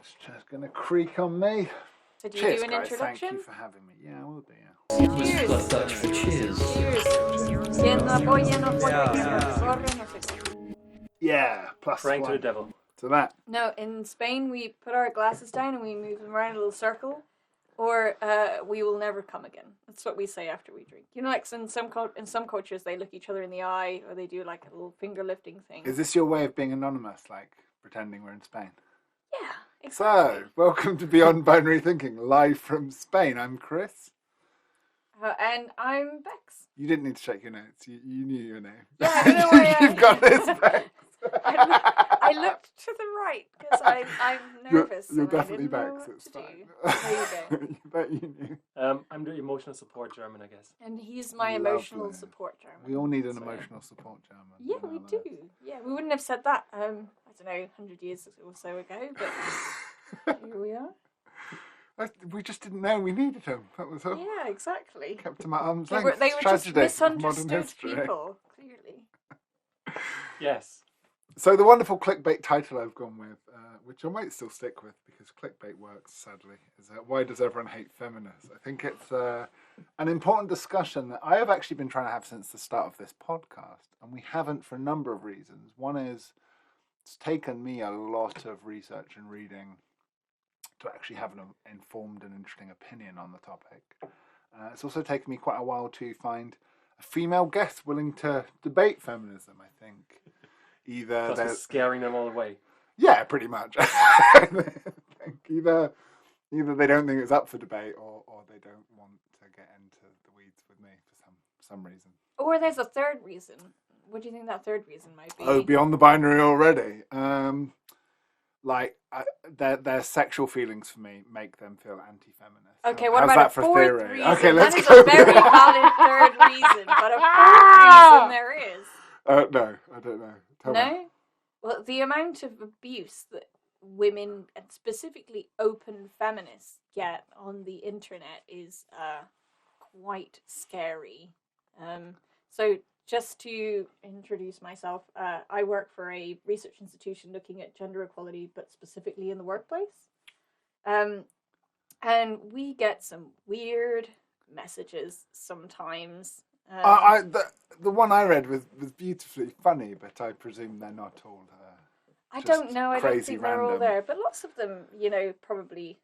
This chair's going to creak on me. Did you Cheers, do an guys. introduction? Thank you for having me. Yeah, I will do, yeah. Cheers. Dutch for cheers. Cheers. Lleno apoya, no apoya, que no corre, no sé qué. Yeah, plus Praying to one. the devil. To that. No, in Spain we put our glasses down and we move them around a little circle, or we will never come again. That's what we say after we drink. You know, like in some cultures they look each other in the eye, or they do like a little finger lifting thing. Is this your way of being anonymous, like pretending we're in Spain? Yeah, exactly. So, welcome to Beyond Binary Thinking, live from Spain. I'm Chris. And I'm Bex. You didn't need to check your notes. You knew your name. Yeah, I don't know why You've got this, Bex. I looked to the right because I'm nervous. You're and I definitely didn't know Bex. what It's to do. fine. There you go. You bet you knew. I'm the emotional support German, I guess. And he's my emotional Lovely. support German. We all need an So- emotional support German. Yeah, You know we that. do. Yeah, we wouldn't have said that, I don't know, 100 years or so ago, but here we are. We just didn't know we needed him. That was all. Yeah, exactly. Kept him at arm's They length. were just Tragedy of modern misunderstood history. people, clearly. Yes. So the wonderful clickbait title I've gone with, which I might still stick with because clickbait works, sadly, is why does everyone hate feminists? I think it's an important discussion that I have actually been trying to have since the start of this podcast, and we haven't for a number of reasons. One is it's taken me a lot of research and reading to actually have an informed and interesting opinion on the topic. It's also taken me quite a while to find a female guest willing to debate feminism, I think. Either Thus scaring them all away. yeah, pretty much. I think either they don't think it's up for debate, or they don't want to get into the weeds with me for some reason. Or there's a third reason. What do you think that third reason might be? Oh, beyond the binary already. Their sexual feelings for me make them feel anti-feminist. Okay, what How's about that a for fourth theory? reason? Okay, let's that is go. a very valid third reason, but a fourth reason there is. No, I don't know. Tell me. No? Well, the amount of abuse that women, and specifically open feminists, get on the internet is quite scary. So just to introduce myself, I work for a research institution looking at gender equality, but specifically in the workplace. And we get some weird messages sometimes. The one I read was beautifully funny, but I presume they're not all. I don't know. I don't crazy think they're all random. there, but lots of them, probably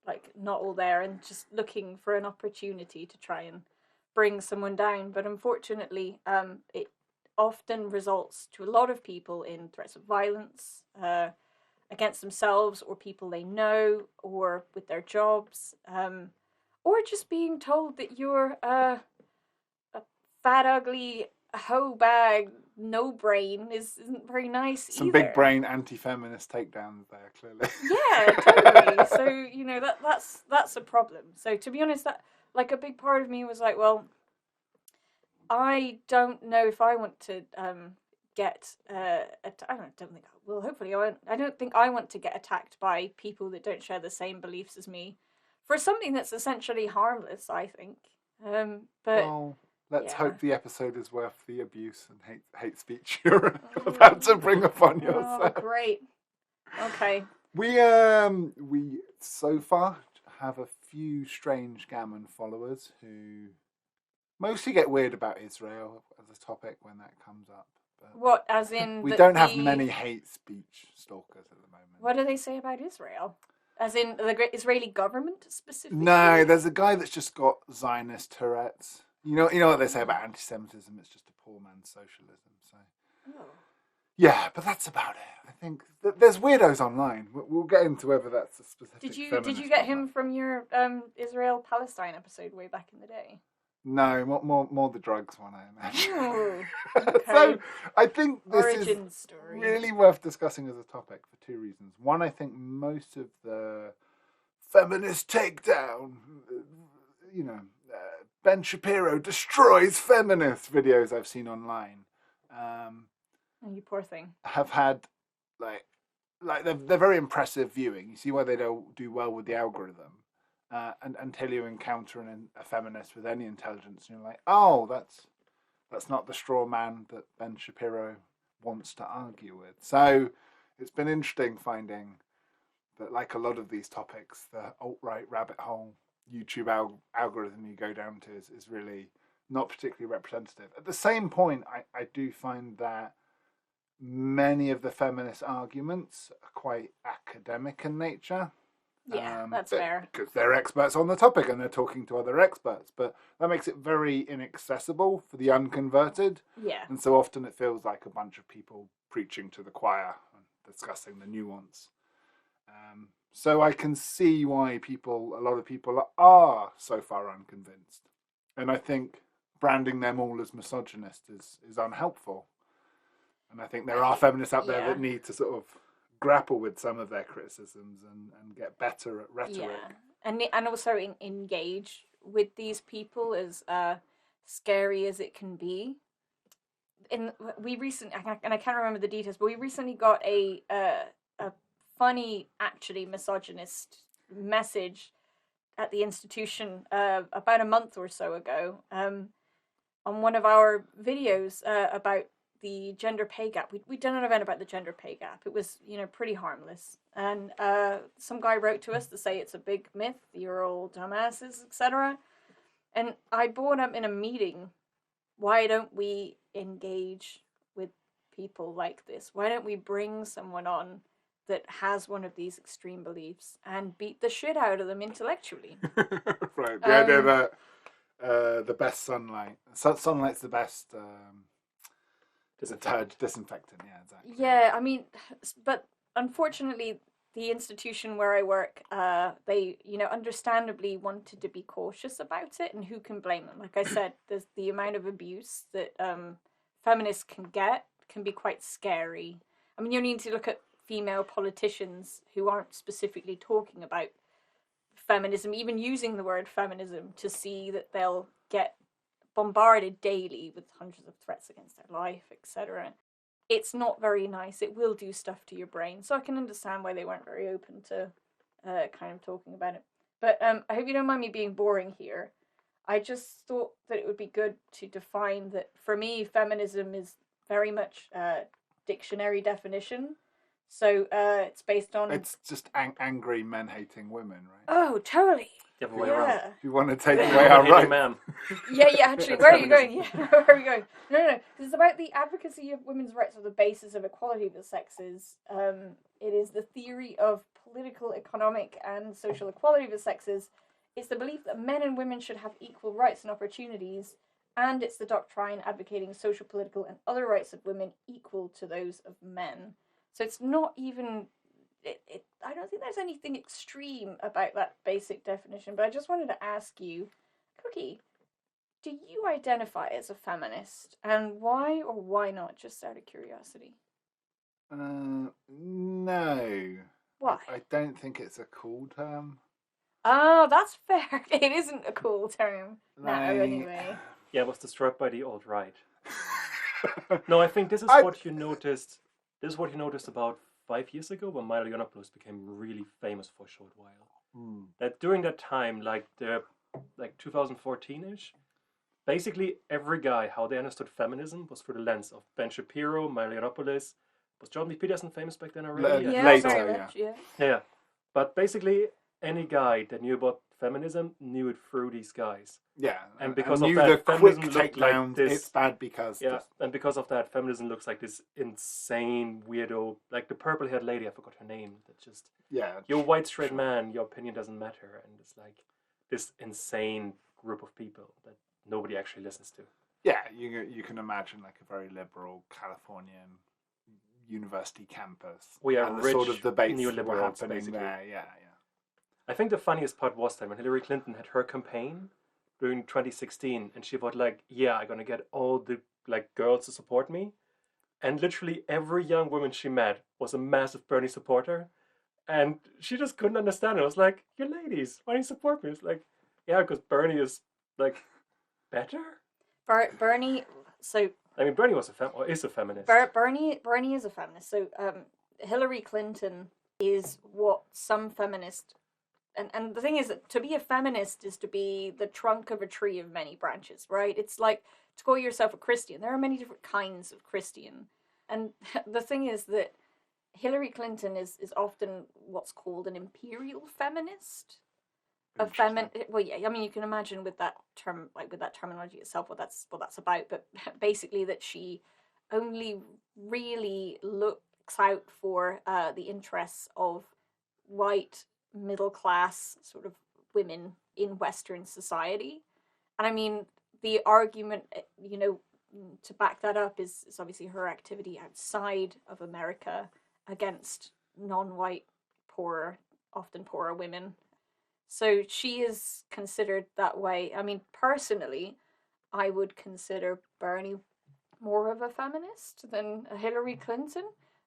like not all there, and just looking for an opportunity to try and bring someone down. But unfortunately, it often results to a lot of people in threats of violence against themselves or people they know, or with their jobs, or just being told that you're a fat, ugly hoe bag, no brain isn't very nice Some either. big brain anti-feminist takedowns there, clearly. Yeah, totally. So that's a problem. So to be honest, that like a big part of me was like, well, I don't know if I want to get I don't think I will. Hopefully, I won't. I don't think I want to get attacked by people that don't share the same beliefs as me for something that's essentially harmless, I think. But Well, let's yeah. hope the episode is worth the abuse and hate speech you're about to bring upon oh, yourself. great. Okay. We so far have a few strange gammon followers who mostly get weird about Israel as a topic when that comes up. But What, as in we that don't have the- many hate speech stalkers at the moment. What do they say about Israel? As in the great Israeli government specifically? No, there's a guy that's just got Zionist Tourette's. You know what they say about anti-Semitism? It's just a poor man's socialism. So Oh. yeah, but that's about it. I think there's weirdos online. We'll get into whether that's a specific. Did you feminist get or him not. from your Israel Palestine episode way back in the day? No, more the drugs one, I imagine. Oh, So okay. I think this Origin is story. really worth discussing as a topic for two reasons. One, I think most of the feminist takedown, Ben Shapiro destroys feminist videos I've seen online, Oh, you poor thing. have had like they're very impressive viewing. You see why they don't do well with the algorithm. And until you encounter a feminist with any intelligence, and you're like, oh, that's not the straw man that Ben Shapiro wants to argue with. So it's been interesting finding that, like a lot of these topics, the alt-right rabbit hole YouTube algorithm you go down to is really not particularly representative. At the same point, I do find that many of the feminist arguments are quite academic in nature. Yeah, that's fair. Because they're experts on the topic and they're talking to other experts. But that makes it very inaccessible for the unconverted. Yeah. And so often it feels like a bunch of people preaching to the choir and discussing the nuance. So I can see why a lot of people are so far unconvinced. And I think branding them all as misogynist is unhelpful. And I think there are feminists out there that need to sort of grapple with some of their criticisms and get better at rhetoric. Yeah, and also engage with these people, as scary as it can be. We recently, and I can't remember the details, but we recently got a funny, actually misogynist message at the institution about a month or so ago on one of our videos about the gender pay gap. We'd done an event about the gender pay gap. It was, pretty harmless. And some guy wrote to us to say it's a big myth, you're all dumbasses, etc. And I brought up in a meeting, why don't we engage with people like this? Why don't we bring someone on that has one of these extreme beliefs and beat the shit out of them intellectually? Right. The idea that the best sunlight. Sunlight's the best disinfectant. Yeah, exactly. Yeah, I mean, but unfortunately, the institution where I work, they, understandably wanted to be cautious about it, and who can blame them? Like I said, there's the amount of abuse that feminists can get can be quite scary. I mean, you need to look at female politicians who aren't specifically talking about feminism, even using the word feminism, to see that they'll get bombarded daily with hundreds of threats against their life, etc. It's not very nice. It will do stuff to your brain. So I can understand why they weren't very open to kind of talking about it. But I hope you don't mind me being boring here. I just thought that it would be good to define that, for me, feminism is very much dictionary definition. So it's based on... It's just angry men hating women, right? Oh, totally. The other way around. If you want to take away our rights. Man. Yeah, actually, where are you going? Yeah, where are we going? No. This is about the advocacy of women's rights on the basis of equality of the sexes. It is the theory of political, economic, and social equality of the sexes. It's the belief that men and women should have equal rights and opportunities, and it's the doctrine advocating social, political, and other rights of women equal to those of men. So it's not even... I don't think there's anything extreme about that basic definition, but I just wanted to ask you, Cookie, do you identify as a feminist, and why or why not, just out of curiosity? No. Why? I don't think it's a cool term. Oh, that's fair. It isn't a cool term. No, anyway. Yeah, it was destroyed by the alt-right. No, I think this is what you noticed. This is what you noticed about 5 years ago when Milo Yiannopoulos became really famous for a short while. That during that time, like 2014-ish, basically every guy, how they understood feminism was through the lens of Ben Shapiro, Milo Yiannopoulos. Was Jordan Peterson famous back then already? Later, yeah. But basically, any guy that knew about feminism knew it through these guys. Yeah, and because of that, feminism looked like this. It's bad because. Yeah, and because of that, feminism looks like this insane weirdo, like the purple-haired lady. I forgot her name. That just you're a white straight man. Your opinion doesn't matter, and it's like this insane group of people that nobody actually listens to. Yeah, you can imagine like a very liberal Californian university campus. We are and rich, the sort of debates neoliberals, that were happening basically. there. Yeah. I think the funniest part was that when Hillary Clinton had her campaign during 2016, and she was like, "Yeah, I'm gonna get all the girls to support me," and literally every young woman she met was a massive Bernie supporter, and she just couldn't understand it. I was like, "You ladies, why do you support me?" It's like, "Yeah, because Bernie is better." Bernie. So I mean, Bernie is a feminist. Bernie is a feminist. So Hillary Clinton is what some feminists. And the thing is that to be a feminist is to be the trunk of a tree of many branches, right? It's like to call yourself a Christian. There are many different kinds of Christian. And the thing is that Hillary Clinton is often what's called an imperial feminist. Well, yeah, I mean, you can imagine with that term, like with that terminology itself, what that's about. But basically, that she only really looks out for the interests of white middle class sort of women in Western society. And I mean, the argument, to back that up is obviously her activity outside of America against non-white, often poorer women. So she is considered that way. I mean, personally, I would consider Bernie more of a feminist than a Hillary Clinton.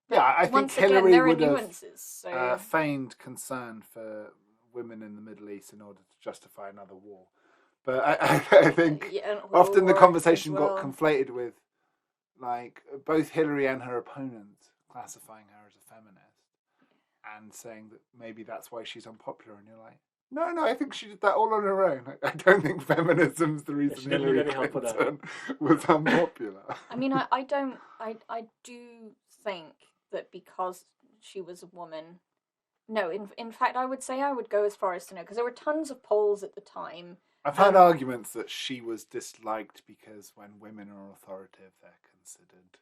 But yeah, I think once Hillary again, there are would nuances. have So feigned concern for women in the Middle East in order to justify another war. But I think yeah, often the or conversation as well. got conflated with, like, both Hillary and her opponent classifying her as a feminist and saying that maybe that's why she's unpopular. And you're like, no, I think she did that all on her own. I don't think feminism's the reason Hillary Clinton was unpopular. I mean, I do think that because she was a woman. No, in fact, I would say I would go as far as to know, because there were tons of polls at the time. I've heard arguments that she was disliked because when women are authoritative, they're considered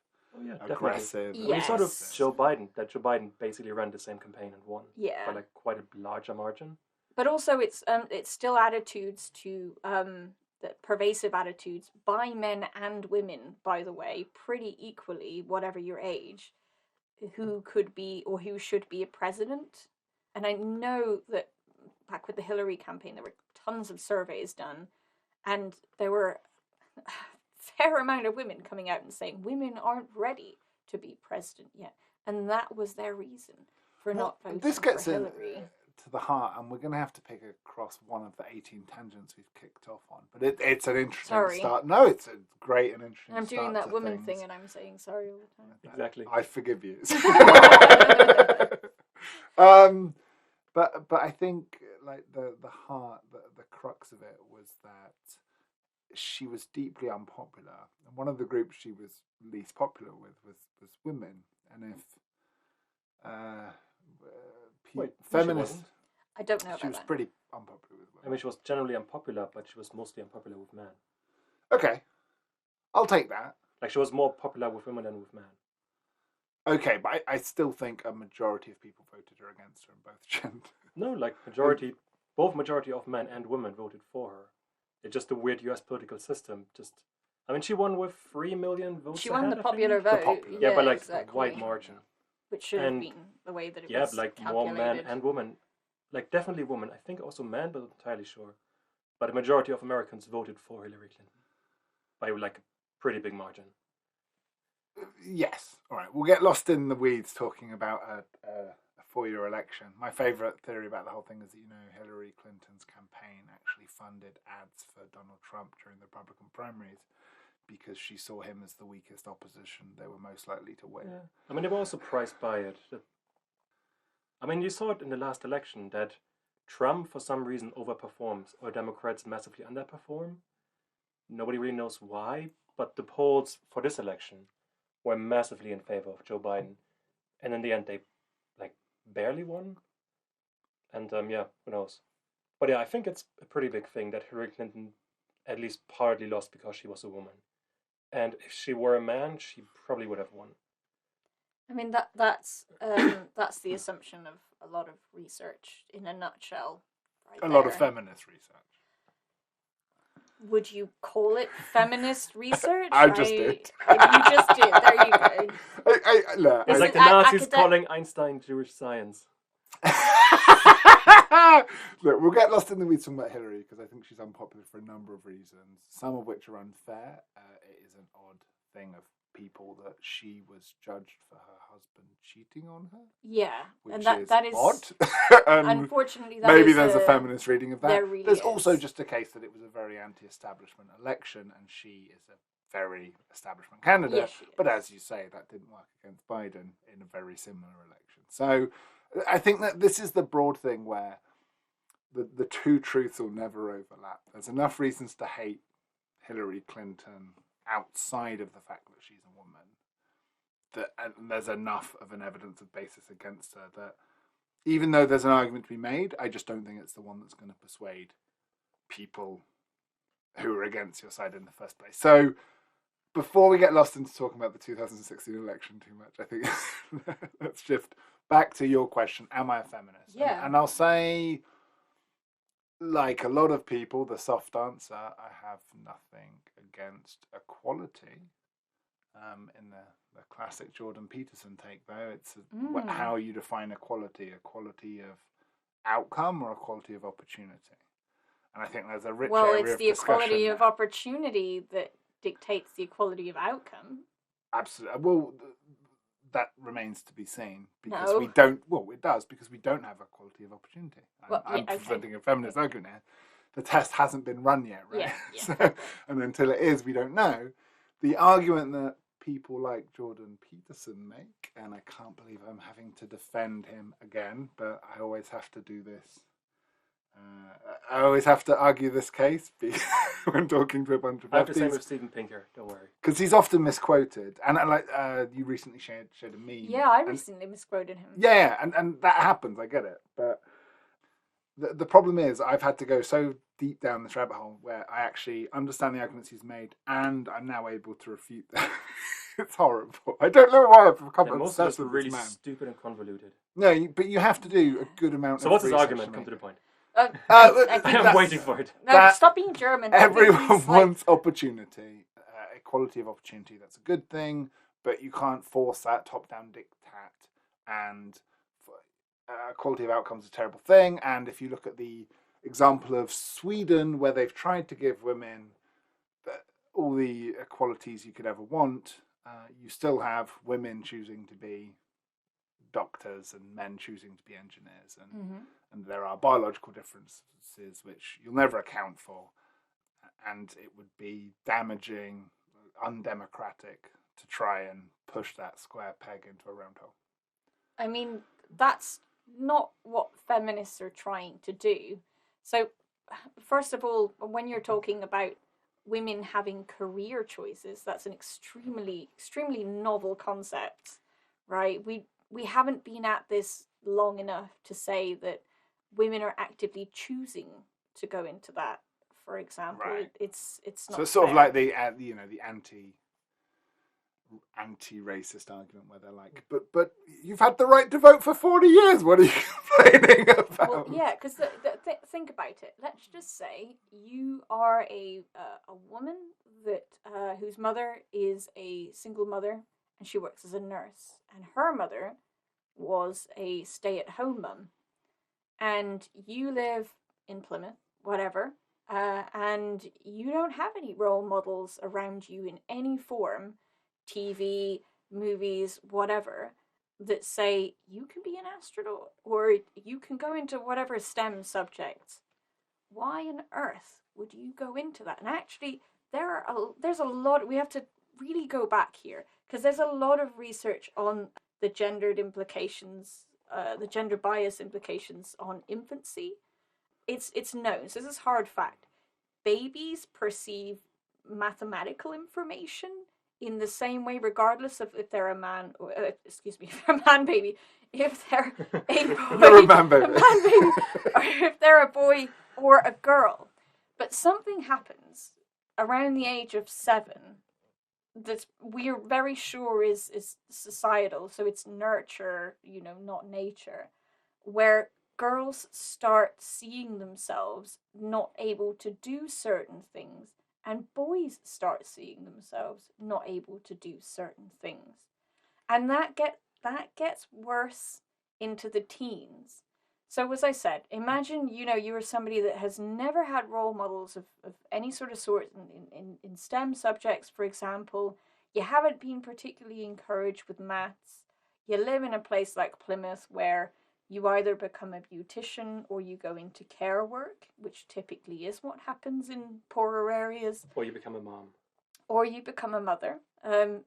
aggressive. Yes. I mean, sort of Joe Biden basically ran the same campaign and won. Yeah. By like quite a larger margin. But also, it's still attitudes to the pervasive attitudes by men and women, by the way, pretty equally, whatever your age, who could be or who should be a president. And I know that back with the Hillary campaign, there were tons of surveys done, and there were a fair amount of women coming out and saying women aren't ready to be president yet, and that was their reason for not voting for Hillary. To the heart, and we're going to have to pick across one of the 18 tangents we've kicked off on. But it's an interesting start. No, it's a great and interesting I'm doing that woman things. thing, and I'm saying sorry all the time. Exactly. I forgive you. But I think like the heart, the crux of it was that she was deeply unpopular, and one of the groups she was least popular with was women. And if feminists, I don't know about that. She was pretty unpopular with women. I mean, she was generally unpopular, but she was mostly unpopular with men. Okay, I'll take that. Like, she was more popular with women than with men. Okay, but I still think a majority of people voted her against her in both genders. No, like both majority of men and women voted for her. It's just the weird US political system. I mean, she won with 3 million votes. She won the popular vote. Yeah, but like exactly. a wide margin. Which should have been the way that it was calculated. Yeah, like calculated. more men and women. Like, definitely women. I think also men, but not entirely sure. But a majority of Americans voted for Hillary Clinton. By like a pretty big margin. Yes. All right. We'll get lost in the weeds talking about a 4-year election. My favourite theory about the whole thing is that, Hillary Clinton's campaign actually funded ads for Donald Trump during the Republican primaries because she saw him as the weakest opposition they were most likely to win. Yeah. I mean, they were all surprised by it. I mean, you saw it in the last election that Trump, for some reason, overperforms, or Democrats massively underperform. Nobody really knows why, but the polls for this election were massively in favor of Joe Biden. And in the end, they, barely won. And, who knows? But yeah, I think it's a pretty big thing that Hillary Clinton at least partly lost because she was a woman. And if she were a man, she probably would have won. I mean, that's the assumption of a lot of research in a nutshell. A lot of feminist research. Would you call it feminist research? I just did. You just did. There you go. Look, it's like the Nazis calling Einstein Jewish science. Look, we'll get lost in the weeds talking about Hillary because I think she's unpopular for a number of reasons, some of which are unfair. It is an odd thing of people that she was judged for her husband cheating on her. Yeah, and that is odd. Unfortunately, maybe there's a feminist reading of that. There really there's is. Also just a case that it was a very anti-establishment election, and she is a very establishment candidate. Yes, but as you say, that didn't work against Biden in a very similar election. So I think that this is the broad thing where the two truths will never overlap. There's enough reasons to hate Hillary Clinton outside of the fact that she's a woman, and there's enough of an evidence of basis against her that even though there's an argument to be made, I just don't think it's the one that's going to persuade people who are against your side in the first place. So before we get lost into talking about the 2016 election too much, I think let's shift back to your question, am I a feminist? Yeah. And I'll say, like a lot of people, the soft answer, I have nothing against equality. In the classic Jordan Peterson take, though, it's how you define equality of outcome or equality of opportunity. And I think there's a rich area of discussion. Well, it's the equality of opportunity that dictates the equality of outcome. Absolutely. Well, that remains to be seen because No. we don't. Well, it does because we don't have equality of opportunity. I'm okay. presenting a feminist argument here. The test hasn't been run yet, right? Yeah. So, and until it is, we don't know. The argument that people like Jordan Peterson make, and I can't believe I'm having to defend him again, but I always have to do this. I always have to argue this case when talking to a bunch of I have the lefties. same with Steven Pinker, don't worry. Because he's often misquoted, and like you recently shared a meme. Yeah, I recently misquoted him. Yeah, and that happens. I get it, but the problem is I've had to go so deep down this rabbit hole where I actually understand the arguments he's made, and I'm now able to refute them. It's horrible. I don't know why I've become Most of obsessed us are with really this man. stupid and convoluted. No, but you have to do a good amount. So of what's his research argument? Come make to the point. I'm waiting for it. No, stop being German. Everyone wants opportunity, equality of opportunity. That's a good thing, but you can't force that top-down diktat. And equality of outcomes is a terrible thing. And if you look at the example of Sweden, where they've tried to give women all the equalities you could ever want, you still have women choosing to be doctors and men choosing to be engineers, and there are biological differences which you'll never account for, and it would be damaging, undemocratic to try and push that square peg into a round hole. I mean, that's not what feminists are trying to do. So, first of all, when you're talking about women having career choices, that's an extremely novel concept, right? We haven't been at this long enough to say that women are actively choosing to go into that. For example, right. It's not. So it's sort of like the anti-racist argument where they're like, but you've had the right to vote for 40 years. What are you complaining about? Well, yeah, because think about it. Let's just say you are a woman that whose mother is a single mother and she works as a nurse, and her mother was a stay-at-home mum, and you live in Plymouth, whatever, and you don't have any role models around you in any form, TV, movies, whatever, that say you can be an astronaut or you can go into whatever STEM subject. Why on earth would you go into that? And actually, there's a lot. We have to really go back here because there's a lot of research on the gendered implications, the gender bias implications on infancy. It's known. So this is hard fact. Babies perceive mathematical information in the same way, regardless of if they're a man, or if they're a man baby, if they're a boy, a man baby, or if they're a boy or a girl. But something happens around the age of 7 that we're very sure is societal, so it's nurture, not nature, where girls start seeing themselves not able to do certain things, and boys start seeing themselves not able to do certain things. And that gets worse into the teens. So as I said, imagine, you are somebody that has never had role models of any sort in STEM subjects, for example. You haven't been particularly encouraged with maths. You live in a place like Plymouth where you either become a beautician or you go into care work, which typically is what happens in poorer areas. Or you become a mom. Or you become a mother. Then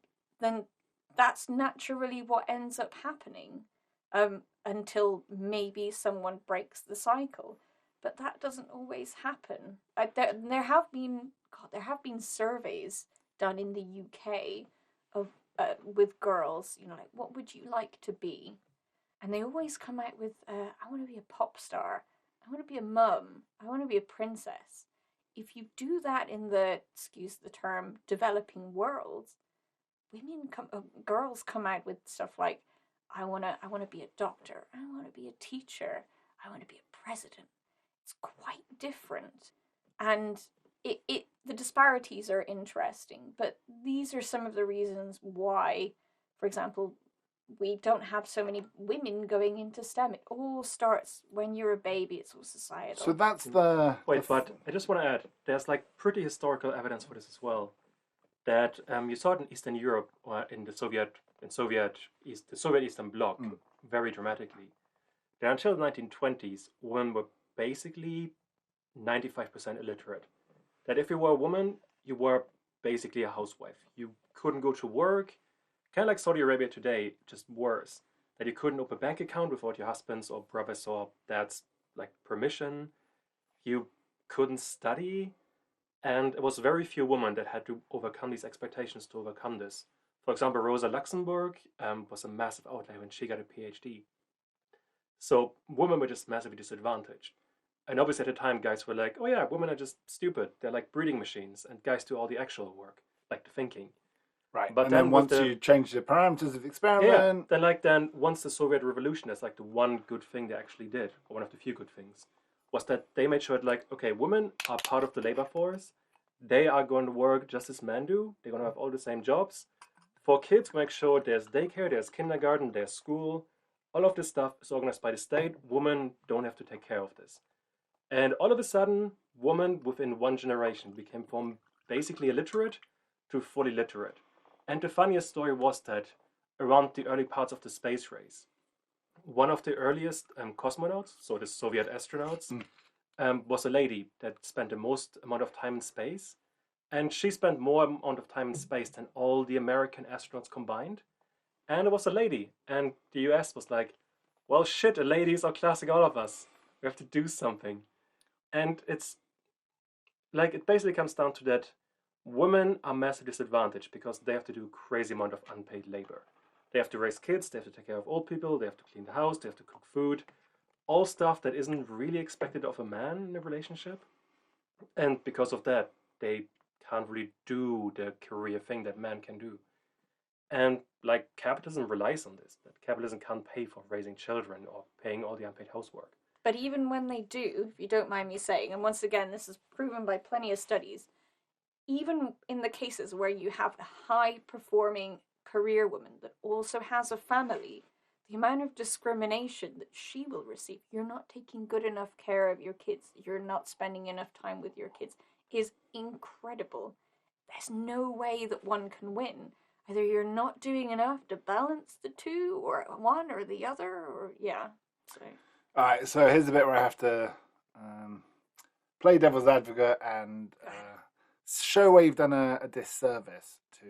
that's naturally what ends up happening. Until maybe someone breaks the cycle, but that doesn't always happen. There have been surveys done in the UK of with girls, you know, like, what would you like to be? And they always come out with, I want to be a pop star. I want to be a mum. I want to be a princess. If you do that in the, excuse the term, developing world, girls come out with stuff like, I want to be a doctor. I want to be a teacher. I want to be a president. It's quite different. And the disparities are interesting, but these are some of the reasons why, for example, we don't have so many women going into STEM. It all starts when you're a baby. It's all societal. So that's the... Wait, but I just want to add, there's like pretty historical evidence for this as well. That you saw it in Eastern Europe or in the Soviet Eastern Bloc very dramatically. That until the 1920s, women were basically 95% illiterate. That if you were a woman, you were basically a housewife. You couldn't go to work, kind of like Saudi Arabia today, just worse. That you couldn't open a bank account without your husband's or brother's or dad's like permission. You couldn't study. And it was very few women that had to overcome these expectations to overcome this. For example, Rosa Luxemburg was a massive outlier when she got a PhD. So women were just massively disadvantaged. And obviously at the time, guys were like, oh yeah, women are just stupid. They're like breeding machines, and guys do all the actual work, like the thinking. Right, But and then then once you change the parameters of the experiment... then once the Soviet Revolution, that's like the one good thing they actually did, or one of the few good things, was that they made sure that like, okay, women are part of the labor force. They are going to work just as men do. They're going to have all the same jobs. For kids, make sure there's daycare, there's kindergarten, there's school. All of this stuff is organized by the state. Women don't have to take care of this. And all of a sudden, women within one generation became from basically illiterate to fully literate. And the funniest story was that around the early parts of the space race, one of the earliest cosmonauts, so the Soviet astronauts, was a lady that spent the most amount of time in space. And she spent more amount of time in space than all the American astronauts combined. And it was a lady. And the US was like, well, shit, a lady is outclassing all of us. We have to do something. And it's like, it basically comes down to that women are massively disadvantaged because they have to do a crazy amount of unpaid labor. They have to raise kids, they have to take care of old people, they have to clean the house, they have to cook food. All stuff that isn't really expected of a man in a relationship. And because of that, they can't really do the career thing that men can do. And like capitalism relies on this, that capitalism can't pay for raising children or paying all the unpaid housework. But even when they do, if you don't mind me saying, and once again, this is proven by plenty of studies, even in the cases where you have a high-performing career woman that also has a family, the amount of discrimination that she will receive, you're not taking good enough care of your kids, you're not spending enough time with your kids, is incredible. There's no way that one can win. Either you're not doing enough to balance the two, or one or the other, or yeah. So. All right, so here's the bit where I have to play devil's advocate and show where you've done a disservice to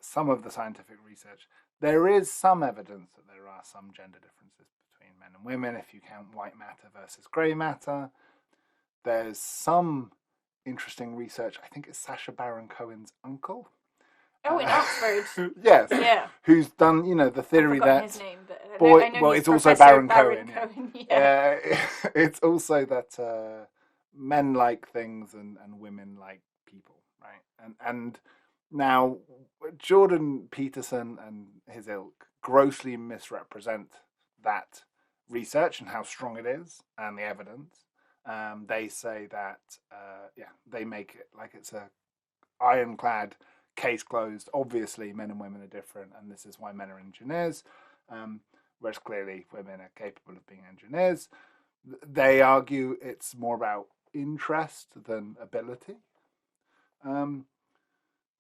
some of the scientific research. There is some evidence that there are some gender differences between men and women if you count white matter versus grey matter. There's some interesting research. I think it's Sacha Baron Cohen's uncle. Oh, in Oxford. Yes. Yeah. Who's done, the theory that... his name, but boy, I know well, he's it's also Professor Baron Cohen. Cohen, yeah. It's also that men like things and women like people, right? And now Jordan Peterson and his ilk grossly misrepresent that research and how strong it is and the evidence. They say that, they make it like it's a ironclad case closed. Obviously, men and women are different, and this is why men are engineers, whereas clearly women are capable of being engineers. They argue it's more about interest than ability.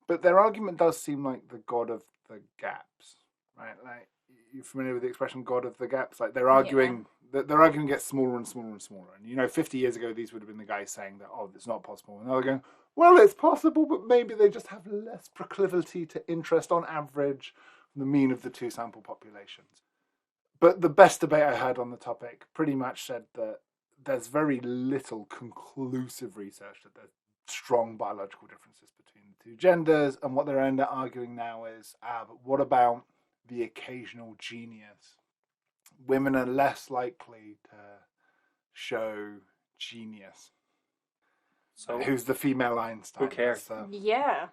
But their argument does seem like the god of the gaps, right? Like, you're familiar with the expression "god of the gaps"? Like they're arguing that their argument gets smaller and smaller and smaller. And 50 years ago, these would have been the guys saying that, oh, it's not possible. And now they're going, well, it's possible, but maybe they just have less proclivity to interest on average than the mean of the two sample populations. But the best debate I heard on the topic pretty much said that there's very little conclusive research that there's strong biological differences between the two genders, and what they're arguing now is, but what about the occasional genius? Women are less likely to show genius. So Who's the female Einstein? who cares? Yeah.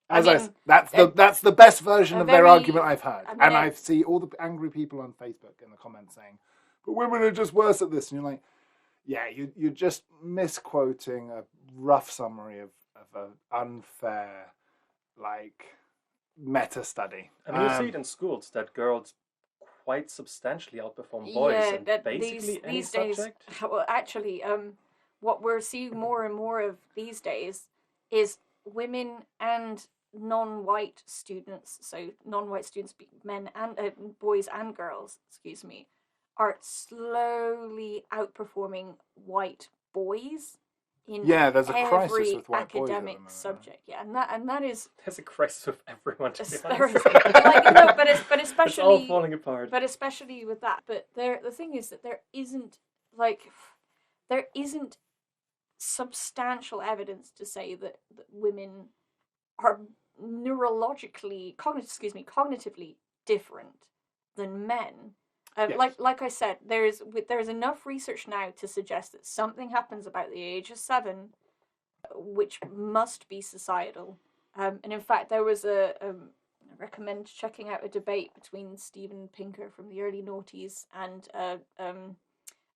That's the best version of their argument I've heard. I see all the angry people on Facebook in the comments saying, but women are just worse at this. And you're like, yeah, you're just misquoting a rough summary of an unfair, like, meta study. I mean, you see it in schools that girls quite substantially outperform boys in basically any subject. Well, actually, what we're seeing more and more of these days is women and non-white students, so non-white students, men and boys and girls, excuse me, are slowly outperforming white boys in there's a crisis every with white boys academic subject. Yeah, and that is There's a crisis with everyone. To be there honest. is, like, no, but especially It's all falling apart. But especially with that, the thing is that there isn't substantial evidence to say that women are cognitively different than men. Yes. Like I said, there's enough research now to suggest that something happens about the age of 7, which must be societal. And in fact, there was I recommend checking out a debate between Steven Pinker from the early noughties and a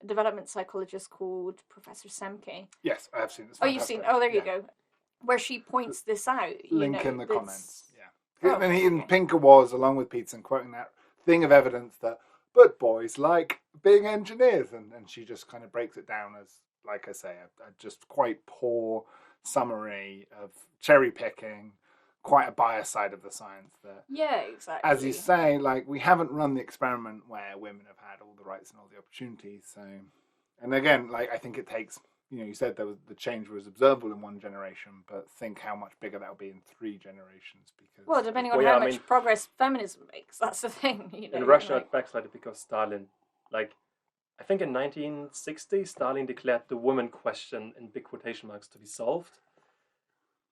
development psychologist called Professor Semke. Yes, I have seen this. Oh, you've seen? Oh, there you go. Where she points this out. Link in the comments. Yeah. And Pinker was, along with Peterson, quoting that thing of evidence that, but boys like being engineers. And she just kind of breaks it down as, like I say, a just quite poor summary of cherry picking, quite a biased side of the science there. Yeah, exactly. As you say, like, we haven't run the experiment where women have had all the rights and all the opportunities. So, and again, like, I think it takes, you said the change was observable in one generation, but think how much bigger that will be in 3 generations. Because well, depending on how much progress feminism makes, that's the thing. In Russia, it backslided because Stalin, I think in 1960, Stalin declared the woman question in big quotation marks to be solved.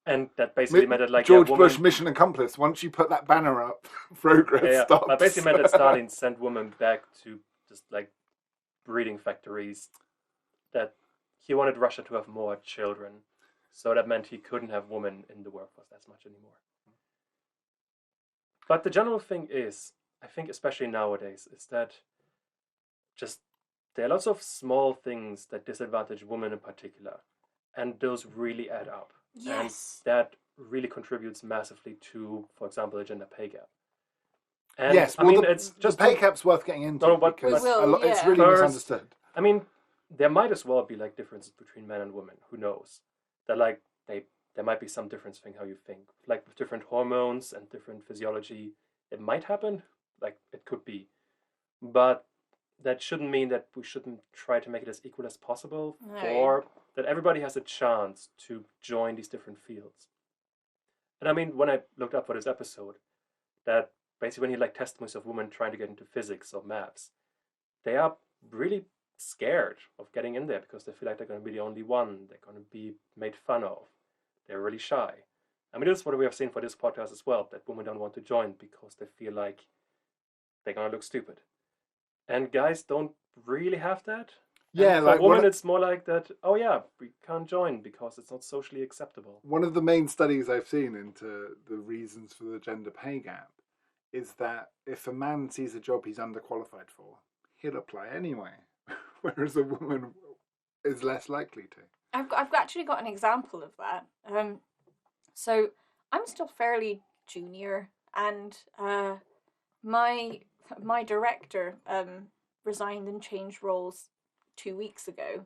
And that basically meant that, George Bush, mission accomplished. Once you put that banner up, progress stops. That basically meant that Stalin sent women back to just breeding factories. That he wanted Russia to have more children, so that meant he couldn't have women in the workforce as much anymore. But the general thing is, I think especially nowadays, is that just there are lots of small things that disadvantage women in particular, and those really add up. Yes. And that really contributes massively to, for example, the gender pay gap. And yes, it's just the pay gap's worth getting into because it's really misunderstood. I mean, there might as well be differences between men and women. Who knows? That there might be some difference in how you think, with different hormones and different physiology. It might happen, it could be, but that shouldn't mean that we shouldn't try to make it as equal as possible, or that everybody has a chance to join these different fields. And I mean, when I looked up for this episode, that basically when you testimonies of women trying to get into physics or maths, they are really scared of getting in there because they feel like they're going to be the only one, they're going to be made fun of, they're really shy. I mean, this is what we have seen for this podcast as well, that women don't want to join because they feel like they're going to look stupid. And guys don't really have that. Yeah, and for women, it's more like that, oh yeah, we can't join because it's not socially acceptable. One of the main studies I've seen into the reasons for the gender pay gap is that if a man sees a job he's underqualified for, he'll apply anyway, whereas a woman is less likely to. I've actually got an example of that. So I'm still fairly junior, and my director resigned and changed roles 2 weeks ago,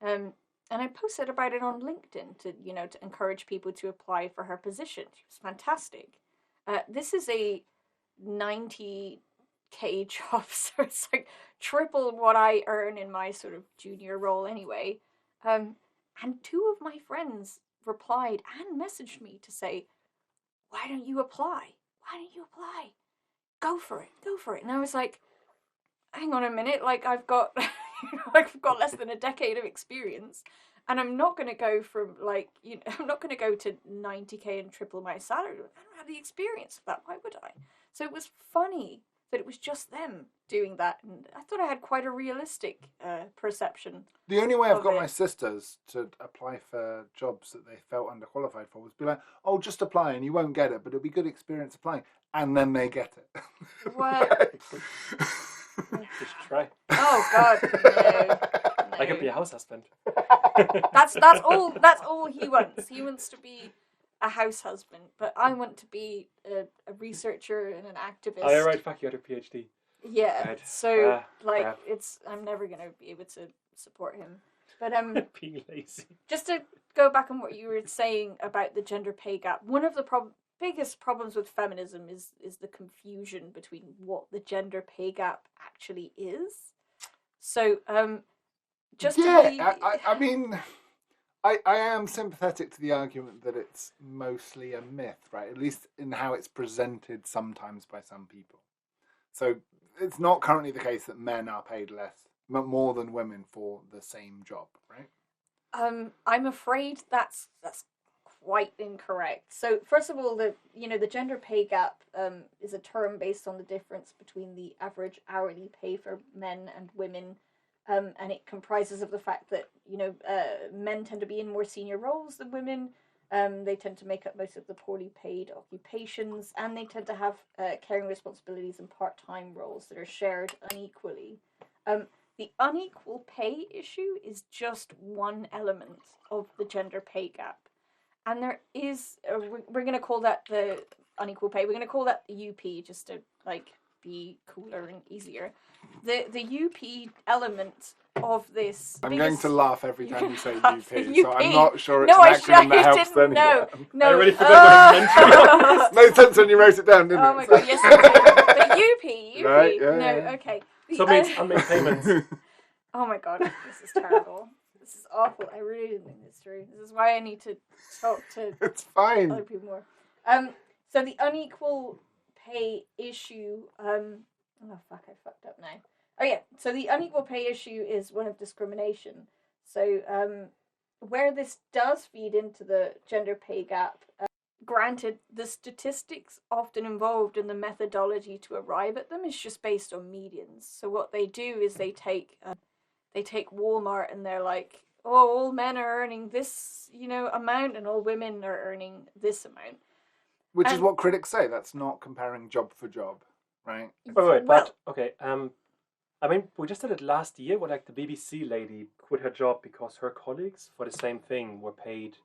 and I posted about it on LinkedIn to encourage people to apply for her position. She was fantastic. This is a 90K job, so it's triple what I earn in my sort of junior role anyway. And 2 of my friends replied and messaged me to say, why don't you apply? Go for it. And I was like, hang on a minute, I've got I've got less than a decade of experience, And I'm not going to go from I'm not going to go to 90k and triple my salary. I don't have the experience of that. Why would I? So it was funny that it was just them doing that, and I thought I had quite a realistic perception. The only way I've of got it. my sisters to apply for jobs that they felt underqualified for was be like, oh, just apply and you won't get it, but it'll be good experience applying. And then they get it. Well, Just try. oh God, no. I could be a house husband. That's all he wants. He wants to be a house husband, but I want to be a researcher and an activist. Oh, you're right. Fuck, you had a PhD. Yeah. Right. So crap. I'm never gonna be able to support him. But Being lazy. just to go back on what you were saying about the gender pay gap, one of the biggest problems with feminism is the confusion between what the gender pay gap actually is. So just I mean, I am sympathetic to the argument that it's mostly a myth, right? At least in how it's presented sometimes by some people. So it's not currently the case that men are paid more than women for the same job, right? I'm afraid that's quite incorrect. So first of all, the gender pay gap is a term based on the difference between the average hourly pay for men and women. And it comprises of the fact that men tend to be in more senior roles than women. They tend to make up most of the poorly paid occupations, and they tend to have caring responsibilities and part-time roles that are shared unequally. The unequal pay issue is just one element of the gender pay gap, and there is we're going to call that the unequal pay. We're going to call that the UP just to be cooler and easier. The UP element of this. I'm going to laugh every time you say UP, UP. so I'm not sure it's No, an acronym that helps didn't. anyone. No. I already forgot what you meant. No sense when you wrote it down, didn't it? Oh my god, yes, I did. But UP. Right, yeah, no, yeah. okay. So it means unmade payments. Oh my god, this is terrible. This is awful. I really didn't think this through. This is why I need to talk to It's fine. other people more. So the unequal pay issue. Oh fuck, I fucked up now. Oh yeah, so the unequal pay issue is one of discrimination. So where this does feed into the gender pay gap, granted, the statistics often involved in the methodology to arrive at them is just based on medians. So what they do is they take Walmart and they're like, oh, all men are earning this, amount, and all women are earning this amount. Which is what critics say. That's not comparing job for job, right? Wait, but okay. I mean, we just did it last year where the BBC lady quit her job because her colleagues for the same thing were paid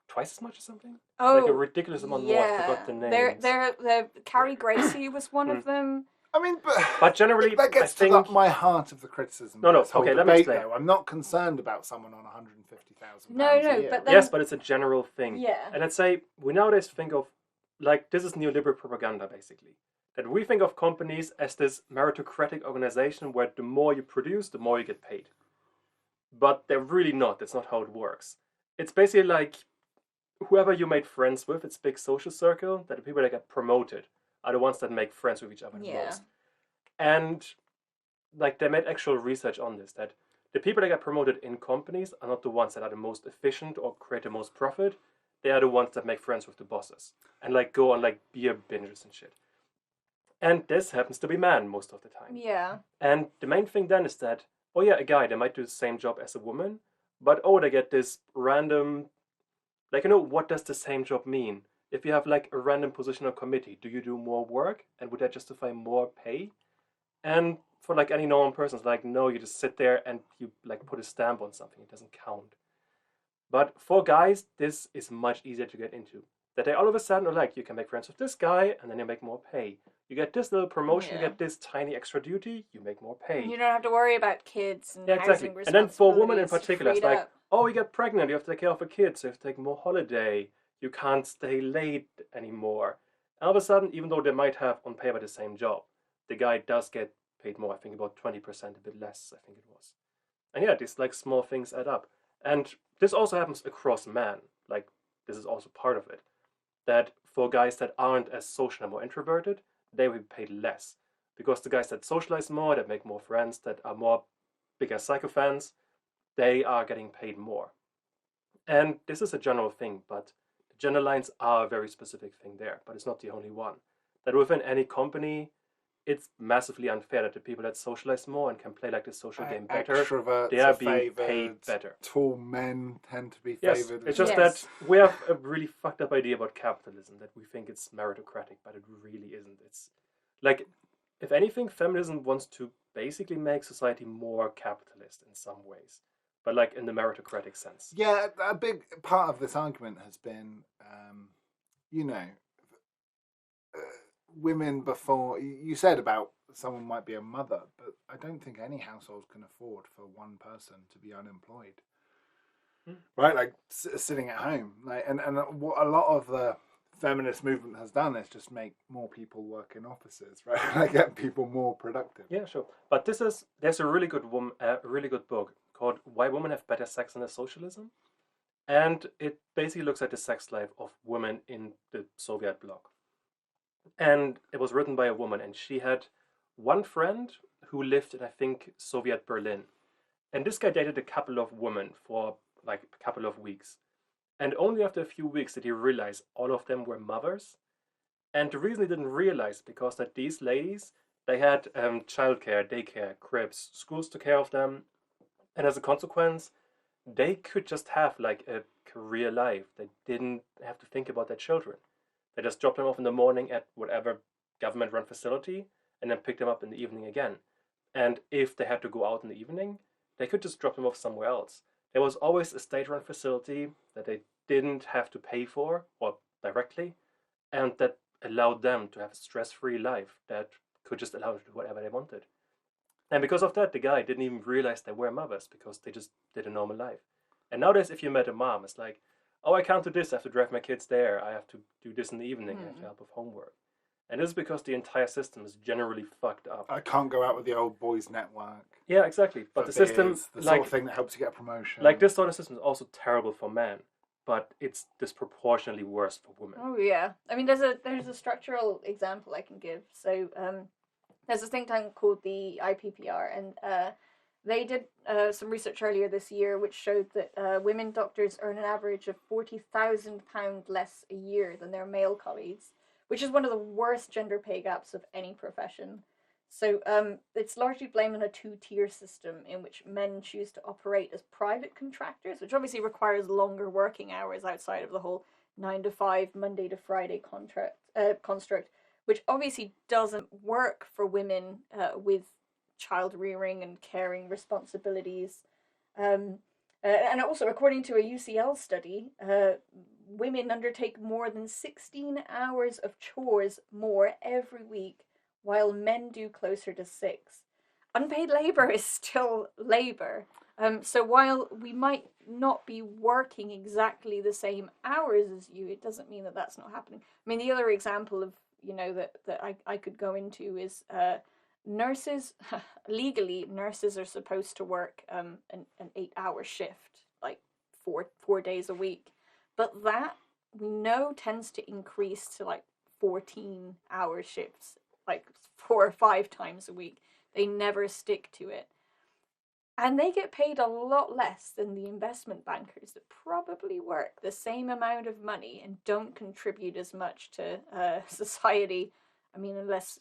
twice as much or something. Oh, a ridiculous amount more. I forgot the names. The Carrie Gracie was one of them. I mean, but generally, that gets to my heart of the criticism. No, this whole okay, debate, let me explain. though. I'm not concerned about someone on £150,000. No, a year. but then, yes, but it's a general thing. Yeah. And let's say we nowadays think of this is neoliberal propaganda basically. That we think of companies as this meritocratic organization where the more you produce, the more you get paid. But they're really not. That's not how it works. It's basically like whoever you made friends with, it's a big social circle, that the people that get promoted are the ones that make friends with each other the most. And they made actual research on this, that the people that get promoted in companies are not the ones that are the most efficient or create the most profit. They are the ones that make friends with the bosses and go on beer binges and shit. And this happens to be men most of the time. Yeah. And the main thing then is that, oh yeah, a guy, they might do the same job as a woman, but they get this random, what does the same job mean? If you have a random position on committee, do you do more work? And would that justify more pay? And for any normal person, it's no, you just sit there and you put a stamp on something. It doesn't count. But for guys, this is much easier to get into. That they all of a sudden are you can make friends with this guy and then you make more pay. You get this little promotion, you get this tiny extra duty, you make more pay. You don't have to worry about kids and housing responsibilities. And then for women in particular, it's up. you get pregnant, you have to take care of a kid, so you have to take more holiday. You can't stay late anymore. And all of a sudden, even though they might have on paper the same job, the guy does get paid more. I think about 20%, a bit less, I think it was. And yeah, these small things add up. And this also happens across men. This is also part of it. That for guys that aren't as social and more introverted, they will be paid less. Because the guys that socialize more, that make more friends, that are more bigger psychophans, they are getting paid more. And this is a general thing, but the gender lines are a very specific thing there, but it's not the only one. That within any company, it's massively unfair that the people that socialize more and can play like the social game better, Extroverts they are are being paid favoured. better. Tall men tend to be Yes, favoured. it's just Yes. that we have a really fucked up idea about capitalism, that we think it's meritocratic, but it really isn't. It's like, if anything, feminism wants to basically make society more capitalist in some ways, but like in the meritocratic sense. Yeah, a big part of this argument has been, you know, women before. You said about someone might be a mother, but I don't think any household can afford for one person to be unemployed. Right, like sitting at home, like, and what a lot of the feminist movement has done is just make more people work in offices, right? Like get people more productive. Yeah, sure. But there's a really good really good book called "Why Women Have Better Sex Under Socialism," and it basically looks at the sex life of women in the Soviet bloc. And it was written by a woman, and she had one friend who lived in, I think, Soviet Berlin. And this guy dated a couple of women for like a couple of weeks. And only after a few weeks did he realize all of them were mothers. And the reason he didn't realize because that these ladies, they had childcare, daycare, cribs, schools took care of them. And as a consequence, they could just have like a career life. They didn't have to think about their children. They just dropped them off in the morning at whatever government-run facility and then picked them up in the evening again. And if they had to go out in the evening, they could just drop them off somewhere else. There was always a state-run facility that they didn't have to pay for or directly, and that allowed them to have a stress-free life that could just allow them to do whatever they wanted. And because of that, the guy didn't even realize they were mothers because they just did a normal life. And nowadays, if you met a mom, it's like, oh, I can't do this. I have to drive my kids there. I have to do this in the evening. I have to help with homework. And this is because the entire system is generally fucked up. I can't go out with the old boys network. Yeah, exactly. But the system, the like sort of thing that helps you get a promotion. like this sort of system is also terrible for men, but it's disproportionately worse for women. Oh yeah, I mean there's a structural example I can give. So there's a think tank called the IPPR, and they did some research earlier this year which showed that women doctors earn an average of £40,000 less a year than their male colleagues, which is one of the worst gender pay gaps of any profession. So it's largely blamed on a two-tier system in which men choose to operate as private contractors, which obviously requires longer working hours outside of the whole 9 to 5, Monday to Friday construct, which obviously doesn't work for women with child rearing and caring responsibilities. And also, according to a UCL study, women undertake more than 16 hours of chores more every week, while men do closer to 6. Unpaid labor is still labor. So while we might not be working exactly the same hours as you, it doesn't mean that that's not happening. I mean, the other example of, that I could go into is nurses. Legally, nurses are supposed to work an 8-hour shift, like four days a week. But that, we know, tends to increase to like 14-hour shifts, like 4 or 5 times a week. They never stick to it. And they get paid a lot less than the investment bankers that probably work the same amount of money and don't contribute as much to society. I mean, unless,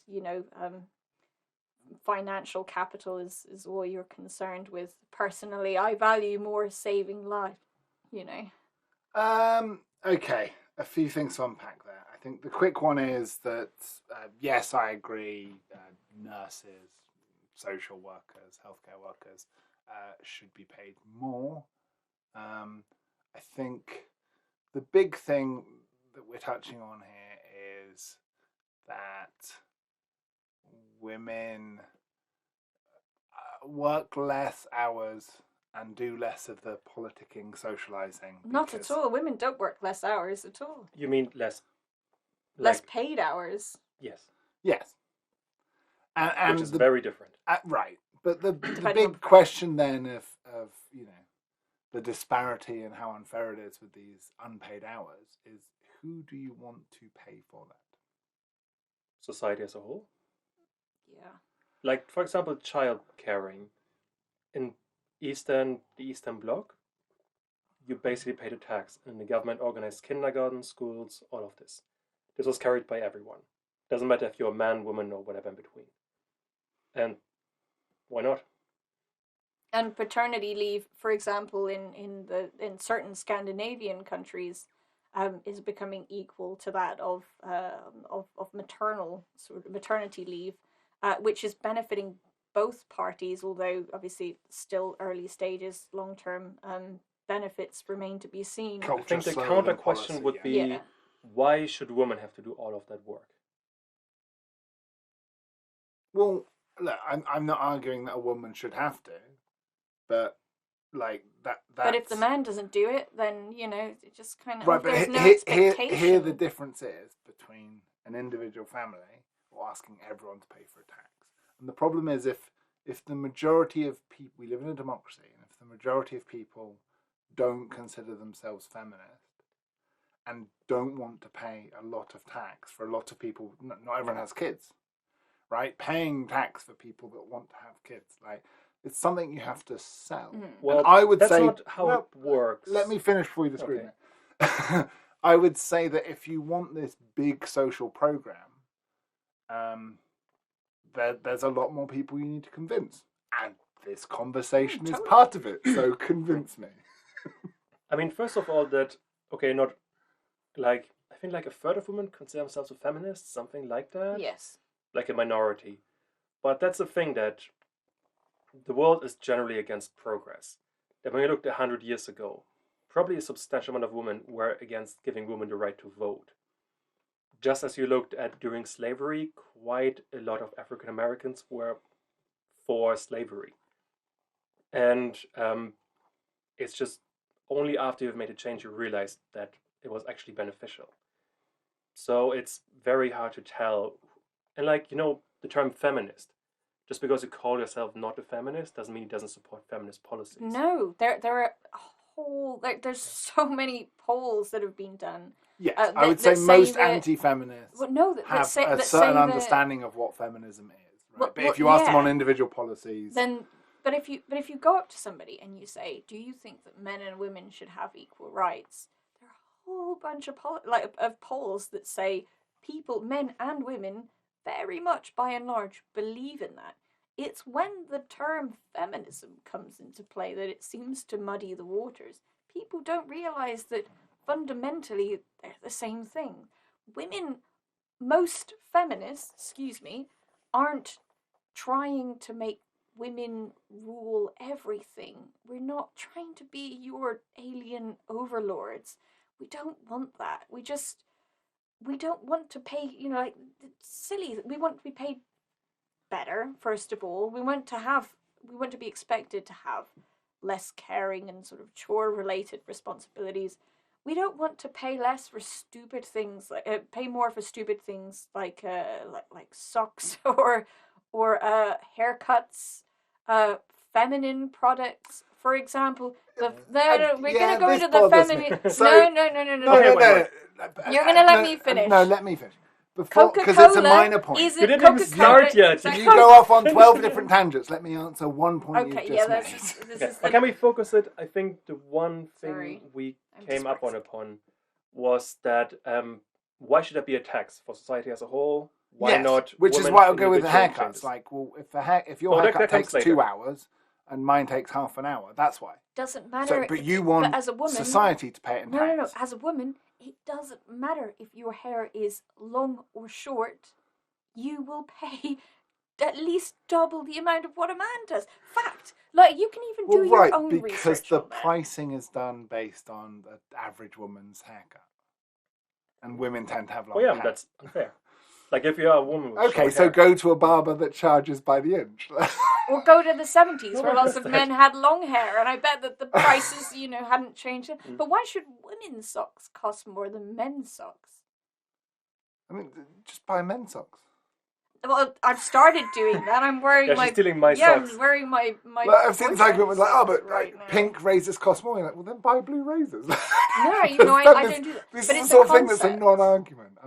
financial capital is all you're concerned with. Personally, I value more saving life, Okay, a few things to unpack there. I think the quick one is that, yes, I agree, nurses, social workers, healthcare workers should be paid more. I think the big thing that we're touching on here is that women work less hours and do less of the politicking, socializing. Not at all. Women don't work less hours at all. You mean less? Less paid hours. Yes. Yes. And which is very different. Right. But the big question then of the disparity and how unfair it is with these unpaid hours is, who do you want to pay for that? Society as a whole? Yeah. Like, for example, child caring. In the Eastern Bloc, you basically paid a tax, and the government organized kindergarten, schools, all of this. This was carried by everyone. Doesn't matter if you're a man, woman, or whatever in between. And why not? And paternity leave, for example, in certain Scandinavian countries, is becoming equal to that of maternal sort of maternity leave, which is benefiting both parties. Although obviously still early stages, long term benefits remain to be seen. I think the counter question would be, why should women have to do all of that work? Well, look, I'm not arguing that a woman should have to, but like that. But if the man doesn't do it, then it just kind of right. But there's no expectation. Here the difference is between an individual family or asking everyone to pay for a tax, and the problem is if the majority of people, we live in a democracy, and if the majority of people don't consider themselves feminist and don't want to pay a lot of tax for a lot of people, not everyone has kids, right? Paying tax for people that want to have kids, like, it's something you have to sell. Well, and I would that's say not how it works. Let me finish before you disagree. Okay. I would say that if you want this big social program, there's a lot more people you need to convince, and this conversation is part of it. So convince me. I mean, first of all, not like, I think like a third of women consider themselves a feminist, something like that. Yes. Like a minority. But that's the thing, that the world is generally against progress. That when you looked 100 years ago, probably a substantial amount of women were against giving women the right to vote. Just as you looked at during slavery, quite a lot of African Americans were for slavery. And it's just only after you've made a change you realize that it was actually beneficial. So it's very hard to tell. And the term feminist, just because you call yourself not a feminist doesn't mean it doesn't support feminist policies. No, there are there's so many polls that have been done. Yes, I would say most anti-feminists have a certain understanding of what feminism is. Right? But if you ask them on individual policies, but if you go up to somebody and you say, "Do you think that men and women should have equal rights?" There are a whole bunch of polls that say men and women, very much by and large, believe in that. It's when the term feminism comes into play that it seems to muddy the waters. People don't realize that fundamentally they're the same thing. Most feminists, aren't trying to make women rule everything. We're not trying to be your alien overlords. We don't want that. We don't want to pay, it's silly. We want to be paid better, first of all. We want to be expected to have less caring and sort of chore-related responsibilities. We don't want to pay less for stupid things, pay more for stupid things like socks or haircuts, feminine products, for example. We're gonna go into the feminine. No. You're gonna let me finish. No, let me finish. Because it's a minor point. You didn't even start yet. You go off on 12 different tangents. Let me answer one point you just made. But can we focus it? I think the one thing we came upon was that why should there be a tax for society as a whole? Why not? Which is why I'll go with the haircuts. Like, well, if your haircut takes 2 hours and mine takes half an hour, that's why. Doesn't matter. But you want as a woman, society to pay it in tax. No. As a woman, it doesn't matter if your hair is long or short. You will pay at least double the amount of what a man does. Fact. Like, you can even do your own research. Because the pricing is done based on the average woman's haircut. And women tend to have long hair. That's unfair. Like, if you're a woman with short so hair. go to a barber that charges by the inch. Or go to the 70s where lots of men had long hair, and I bet that the prices, hadn't changed. But why should women's socks cost more than men's socks? I mean, just buy men's socks. Well, I've started doing that. I'm wearing she's stealing my socks. I'm wearing my I've seen this argument with pink razors cost more. You're like, well, then buy blue razors. No, I don't do that. This but is it's the sort of a thing that's a non-argument.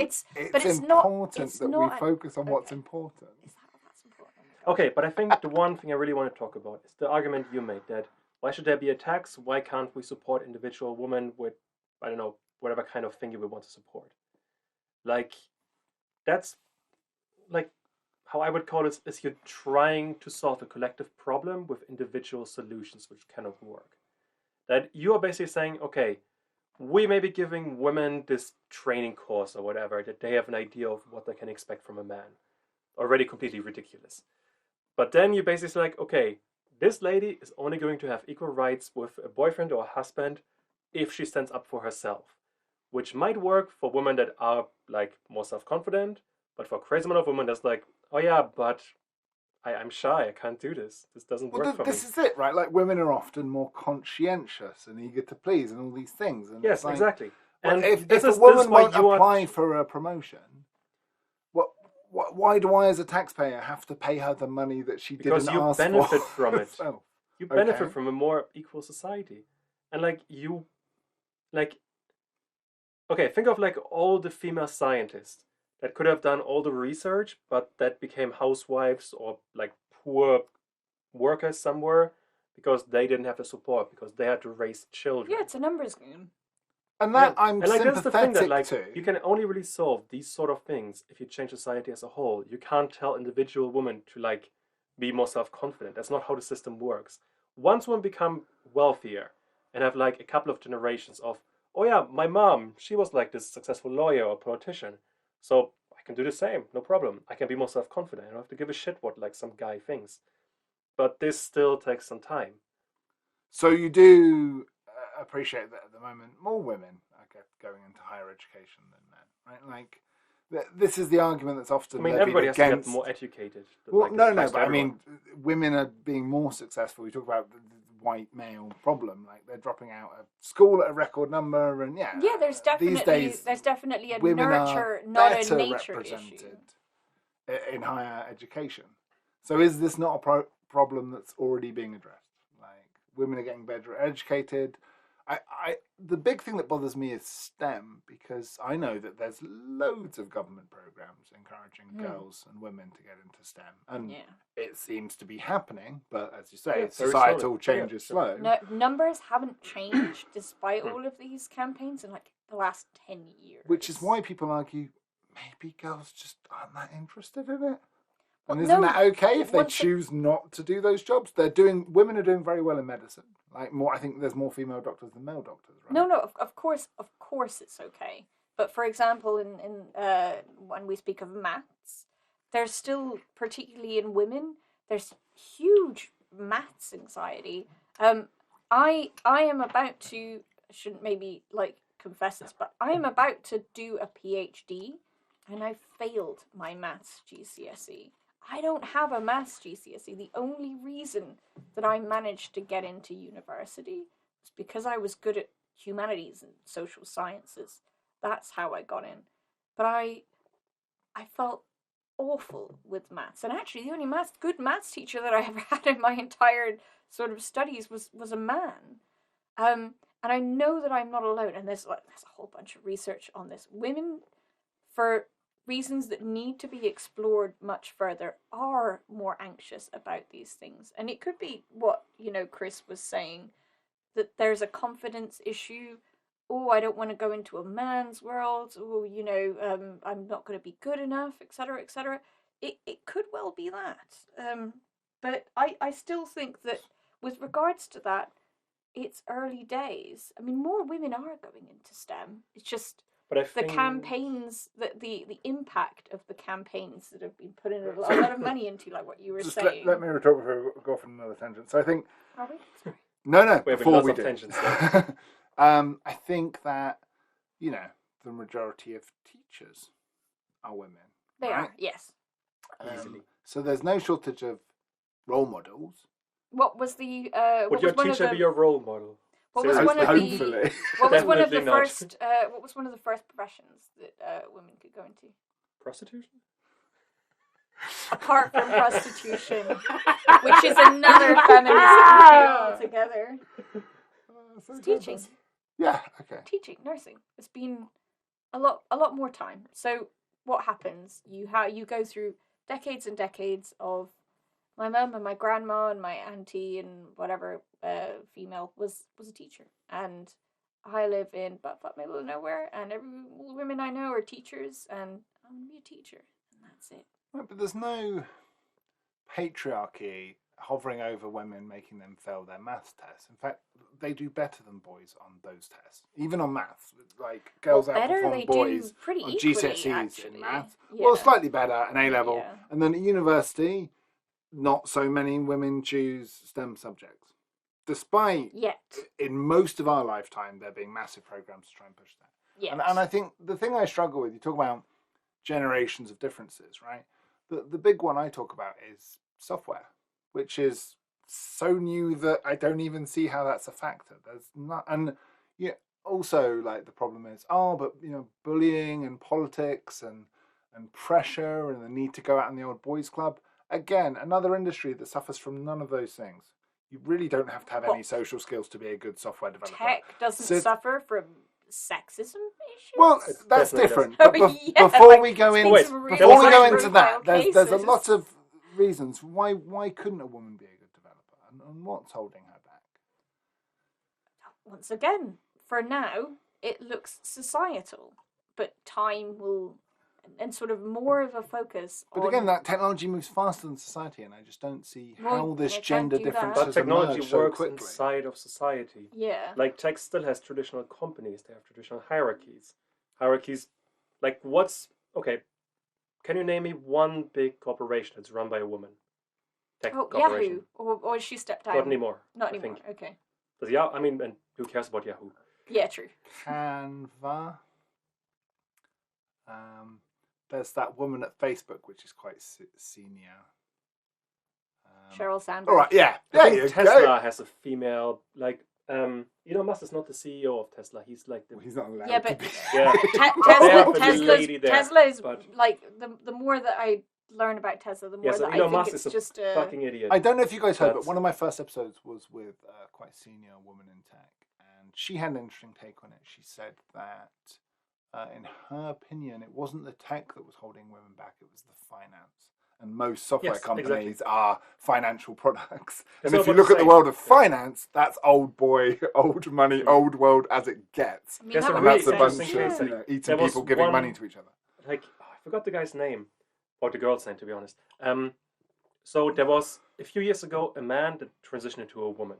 It's important that we focus on what's important. Is that how that's important? Okay, but I think the one thing I really want to talk about is the argument you made that why should there be a tax? Why can't we support individual women with, I don't know, whatever kind of thing you would want to support? Like, that's like how I would call it is you're trying to solve a collective problem with individual solutions which cannot work. That you are basically saying, okay, we may be giving women this training course or whatever, that they have an idea of what they can expect from a man. Already completely ridiculous. But then you basically say like, okay, this lady is only going to have equal rights with a boyfriend or a husband if she stands up for herself. Which might work for women that are like more self-confident, but for a crazy amount of women that's like, oh yeah, but I'm shy, I can't do this. This doesn't work for me. This is it, right? Like women are often more conscientious and eager to please and all these things. And Yes, it's like, exactly. well, And if a woman won't apply for a promotion, why do I as a taxpayer have to pay her the money that she didn't ask for? Because you benefit from it. Oh, You benefit okay. from a more equal society. And like you, like, okay, think of like all the female scientists that could have done all the research, but that became housewives or like poor workers somewhere because they didn't have the support, because they had to raise children. Yeah, it's a numbers game. And that Yeah. I'm and like that's the thing that like sympathetic to. you can only really solve these sort of things if you change society as a whole. You can't tell individual women to like be more self-confident. That's not how the system works. Once women become wealthier and have like a couple of generations of, oh yeah, my mom, she was like this successful lawyer or politician, so I can do the same, no problem. I can be more self-confident. I don't have to give a shit what like some guy thinks. But this still takes some time. So you do appreciate that at the moment more women are going into higher education than men, right? Like this is the argument that's often. I mean, levied everybody has against... to get more educated. Well, like, no, but I mean, women are being more successful. We talk about the white male problem, like they're dropping out of school at a record number, and yeah, there's definitely these days, a women nurture, are not better a nature represented issue. in higher education. So is this not a problem that's already being addressed? Like women are getting better educated. The big thing that bothers me is STEM, because I know that there's loads of government programs encouraging girls and women to get into STEM, and it seems to be happening. But as you say, societal change is slow. No, numbers haven't changed despite all of these campaigns in like the last 10 years. Which is why people argue maybe girls just aren't that interested in it. Well, and isn't that okay if they choose not to do those jobs? Women are doing very well in medicine. Like more, I think there's more female doctors than male doctors, right? No, of course it's okay. But for example, in when we speak of maths, there's still, particularly in women, there's huge maths anxiety. I am about to, I shouldn't maybe like confess this, but I am about to do a PhD, and I failed my maths GCSE. I don't have a maths GCSE. The only reason that I managed to get into university was because I was good at humanities and social sciences. That's how I got in. But I felt awful with maths. And actually, the only good maths teacher that I ever had in my entire sort of studies was a man. And I know that I'm not alone. And there's a whole bunch of research on this. Women, for reasons that need to be explored much further, are more anxious about these things. And it could be what, Chris was saying, that there's a confidence issue. Oh, I don't want to go into a man's world. Oh, I'm not going to be good enough, etc., etc. It could well be that. But I still think that with regards to that, it's early days. I mean, more women are going into STEM. It's just the campaigns, the impact of the campaigns that have been put in a lot of money into, like what you were saying. Let me retort before we go off on another tangent. So I think... Are we? Sorry. No, before we do. Tangents, I think that, the majority of teachers are women. They are, yes. Easily. So there's no shortage of role models. What was the... Would your teacher be your role model? What was one of Hopefully. What was one of the Definitely first? What was one of the first professions that women could go into? Prostitution. Apart from prostitution, which is another feminist issue altogether. It's teaching. Yeah. Okay. Teaching, nursing. It's been a lot more time. So what happens? You go through decades and decades of my mum and my grandma and my auntie and whatever female was a teacher, and I live in butt middle of nowhere, and all the women I know are teachers, and I'm gonna be a teacher, and that's it. Right, but there's no patriarchy hovering over women, making them fail their maths tests. In fact, they do better than boys on those tests, even on maths. Like girls outperform boys pretty on equally, GCSEs actually. in maths. Yeah. Well, slightly better at A level, Yeah. and then at university, not so many women choose STEM subjects, despite Yet. in most of our lifetime there being massive programs to try and push that. Yet. And I think the thing I struggle with, you talk about generations of differences, right? The big one I talk about is software, which is so new that I don't even see how that's a factor. There's not, and yeah, also like the problem is, but bullying and politics and pressure and the need to go out in the old boys club. Again, another industry that suffers from none of those things. You really don't have to have any social skills to be a good software developer. Tech doesn't suffer from sexism issues. Well, that's different. But before we go into that, there's a lot of reasons why couldn't a woman be a good developer, and what's holding her back? Once again, for now, it looks societal, but time will, and sort of more of a focus. But again, that technology moves faster than society, and I just don't see how this gender difference but has technology emerged so works quickly. inside of society. Yeah. Like tech still has traditional companies. They have traditional hierarchies. Like okay? Can you name me one big corporation that's run by a woman? Tech corporation. Yahoo, or she stepped down. Not anymore. Not anymore. Okay. Does and who cares about Yahoo? Yeah, true. Canva. There's that woman at Facebook, which is quite senior. Sheryl Sandberg. All right, yeah. I think Tesla has a female, like, Elon Musk is not the CEO of Tesla. He's like he's not allowed to be. Yeah. Tesla's like the more that I learn about Tesla, the more that Elon I Musk think is it's a just fucking idiot. I don't know if you guys heard, but one of my first episodes was with a quite senior woman in tech, and she had an interesting take on it. She said that in her opinion, it wasn't the tech that was holding women back, it was the finance. And most software companies are financial products. And if you look at the world of finance, that's old boy, old money, old world as it gets. I mean, and that's a bunch of eating people giving money to each other. Like, I forgot the guy's name, or the girl's name, to be honest. So there was, a few years ago, a man that transitioned into a woman.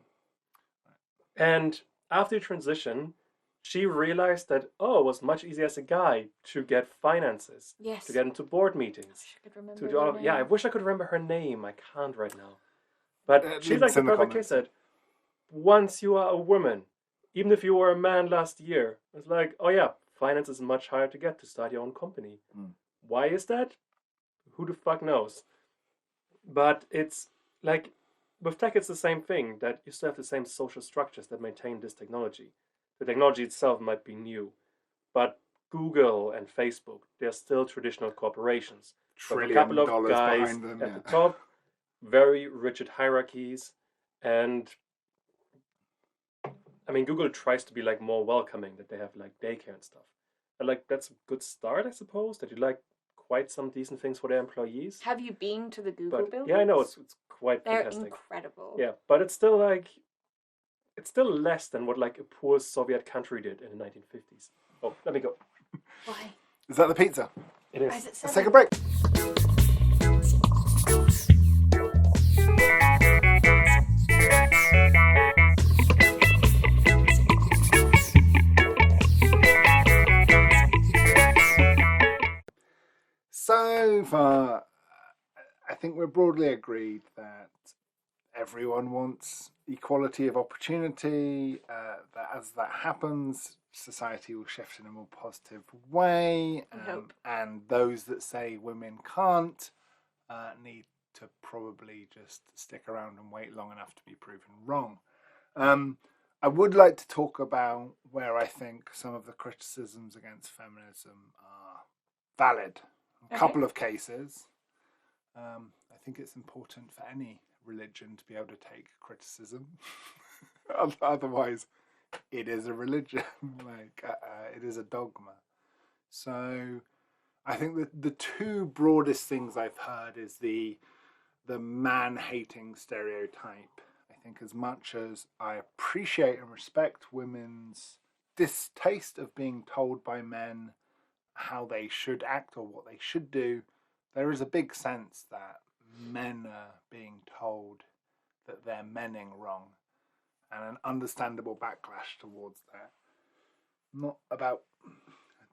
And after the transition, she realized that, it was much easier as a guy to get finances, to get into board meetings. I could remember I wish I could remember her name. I can't right now. But she's like the perfect case that once you are a woman, even if you were a man last year, it's like, finance is much higher to get to start your own company. Why is that? Who the fuck knows? But it's like, with tech, it's the same thing, that you still have the same social structures that maintain this technology. The technology itself might be new, but Google and Facebook, they're still traditional corporations. Trillion a couple of guys behind them, at the top, very rigid hierarchies, and I mean, Google tries to be like more welcoming, that they have like daycare and stuff. But like, that's a good start, I suppose, that you like quite some decent things for their employees. Have you been to the Google buildings? Yeah, I know, it's quite fantastic. They're incredible. Yeah, but it's still like, it's still less than what like a poor Soviet country did in the 1950s. Oh, let me go. Why? Is that the pizza? It is. Let's take a break. So far, I think we're broadly agreed that everyone wants equality of opportunity, that as that happens, society will shift in a more positive way, and those that say women can't need to probably just stick around and wait long enough to be proven wrong. I would like to talk about where I think some of the criticisms against feminism are valid. A couple of cases. I think it's important for any religion to be able to take criticism. Otherwise, it is a religion. It is a dogma. So I think that the two broadest things I've heard is the the man-hating stereotype. I think as much as I appreciate and respect women's distaste of being told by men how they should act or what they should do, there is a big sense that men are being told that they're menning wrong, and an understandable backlash towards that. Not about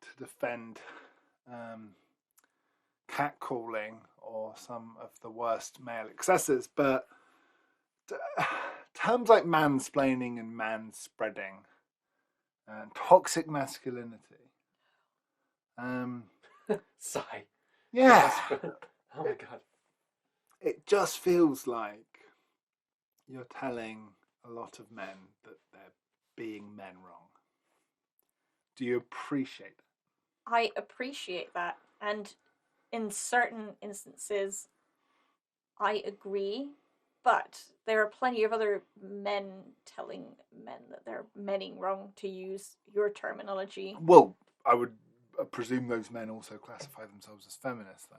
to defend catcalling or some of the worst male excesses, but terms like mansplaining and manspreading and toxic masculinity. Sigh. Yeah. Oh my god. It just feels like you're telling a lot of men that they're being men wrong. Do you appreciate it? I appreciate that, and in certain instances, I agree. But there are plenty of other men telling men that they're menning wrong, to use your terminology. Well, I would presume those men also classify themselves as feminists, though.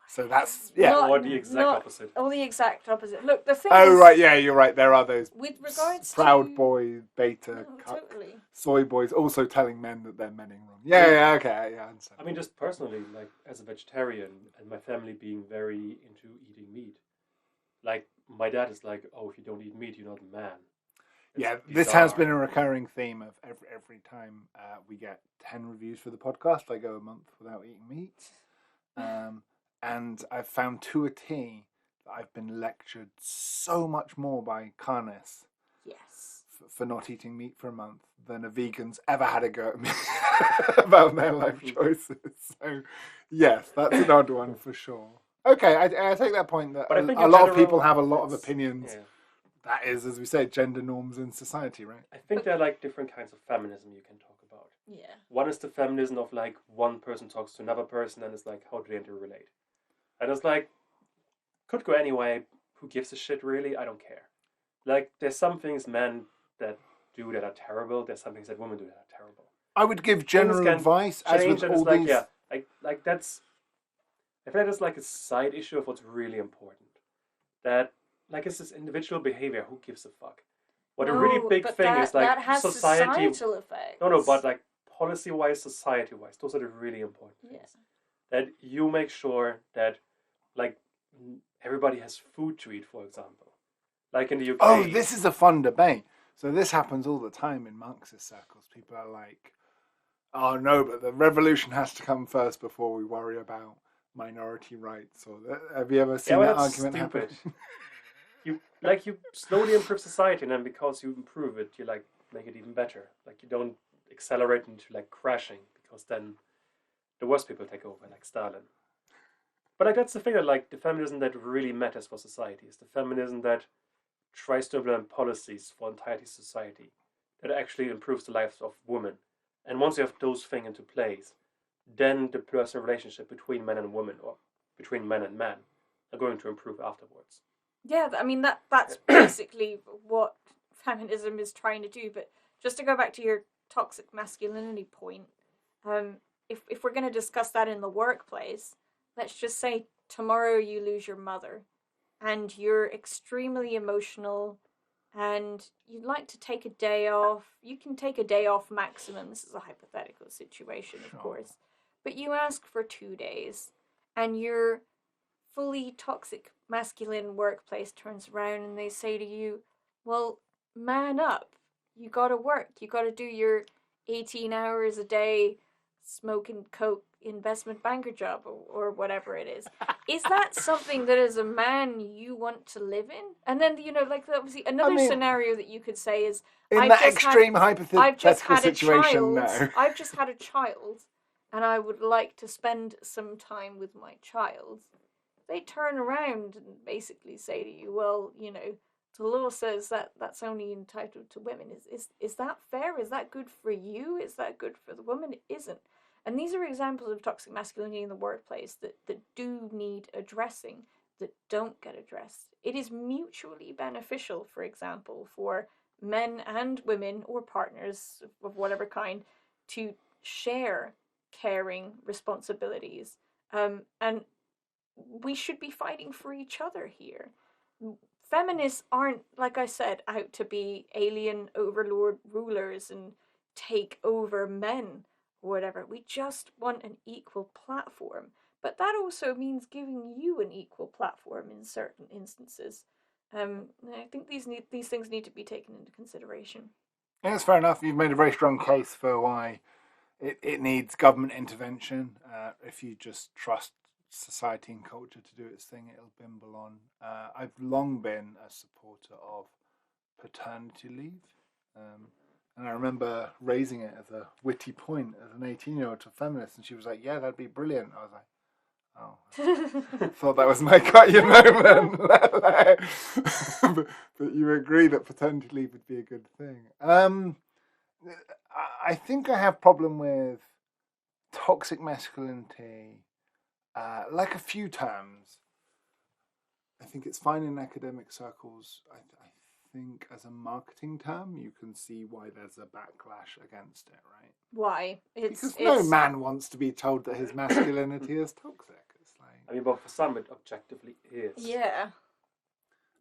So that's, yeah. Not- Or the exact not- opposite. Oh, the exact opposite. Look, the thing Oh, is, right, yeah, you're right. There are those with regards proud to boy, beta, No, cuck, totally. soy boys also telling men that they're menning wrong. Yeah, okay, yeah, I understand. I mean, just personally, like as a vegetarian and my family being very into eating meat, like my dad is like, "Oh, if you don't eat meat, you're not a man." It's yeah, this has bizarre. been a recurring theme of every time we get 10 reviews for the podcast. I go a month without eating meat. And I've found to a T that I've been lectured so much more by Carnes Yes. for not eating meat for a month than a vegan's ever had a go at me about their life choices. So, yes, that's an odd one for sure. Okay, I take that point that But I think a in lot of general, people have a lot of it's- opinions. yeah. That is, as we say, gender norms in society, right? I think there are like different kinds of feminism you can talk about. Yeah. One is the feminism of like one person talks to another person and it's like, how do they interrelate? And it's like, could go anyway. Who gives a shit, really? I don't care. Like, there's some things men that do that are terrible. There's some things that women do that are terrible. I would give general can advice, as Change with and all it's like, these. yeah, like that's. I feel like that's like a side issue of what's really important. That like it's this individual behavior. Who gives a fuck? What a really No, big but thing is like that has society. societal effects. No, but like policy-wise, society-wise, those are the really important things. Yeah. That you make sure that like everybody has food to eat, for example. Like in the UK. Oh, this is a fun debate. So this happens all the time in Marxist circles. People are like, "Oh no, but the revolution has to come first before we worry about minority rights." Or have you ever seen that that's argument stupid. happen? You slowly improve society, and then because you improve it, you like make it even better. Like you don't accelerate into like crashing, because then the worst people take over, like Stalin. But like that's the thing that like the feminism that really matters for society is the feminism that tries to implement policies for entirety society that actually improves the lives of women. And once you have those things into place, then the personal relationship between men and women, or between men and men, are going to improve afterwards. Yeah, I mean that's basically what feminism is trying to do. But just to go back to your toxic masculinity point, if we're going to discuss that in the workplace, let's just say tomorrow you lose your mother, and you're extremely emotional, and you'd like to take a day off. You can take a day off maximum. This is a hypothetical situation, of course, but you ask for 2 days, and your fully toxic masculine workplace turns around and they say to you, well, man up, you gotta work, you gotta do your 18 hours a day smoking coke investment banker job, or whatever it is. Is that something that as a man you want to live in? And then, like obviously another scenario that you could say is, In that extreme hypothetical situation, no. I've just had a child and I would like to spend some time with my child. They turn around and basically say to you, well, the law says that that's only entitled to women. Is that fair? Is that good for you? Is that good for the woman? It isn't. And these are examples of toxic masculinity in the workplace that do need addressing, that don't get addressed. It is mutually beneficial, for example, for men and women or partners of whatever kind to share caring responsibilities. And we should be fighting for each other here. Feminists aren't, like I said, out to be alien overlord rulers and take over men or whatever. We just want an equal platform. But that also means giving you an equal platform in certain instances. I think these things need to be taken into consideration. Yeah, it's fair enough. You've made a very strong case for why it needs government intervention. If you just trust society and culture to do its thing, it'll bimble on. I've long been a supporter of paternity leave. And I remember raising it as a witty point as an 18-year-old to a feminist, and she was like, yeah, that'd be brilliant. I was like, oh, I thought that was my cut your moment. but you agree that paternity leave would be a good thing. I think I have problem with toxic masculinity, like a few terms. I think it's fine in academic circles. I think as a marketing term, you can see why there's a backlash against it, right? Why? Because no man wants to be told that his masculinity is toxic. It's like, I mean, but for some, it objectively is. Yeah.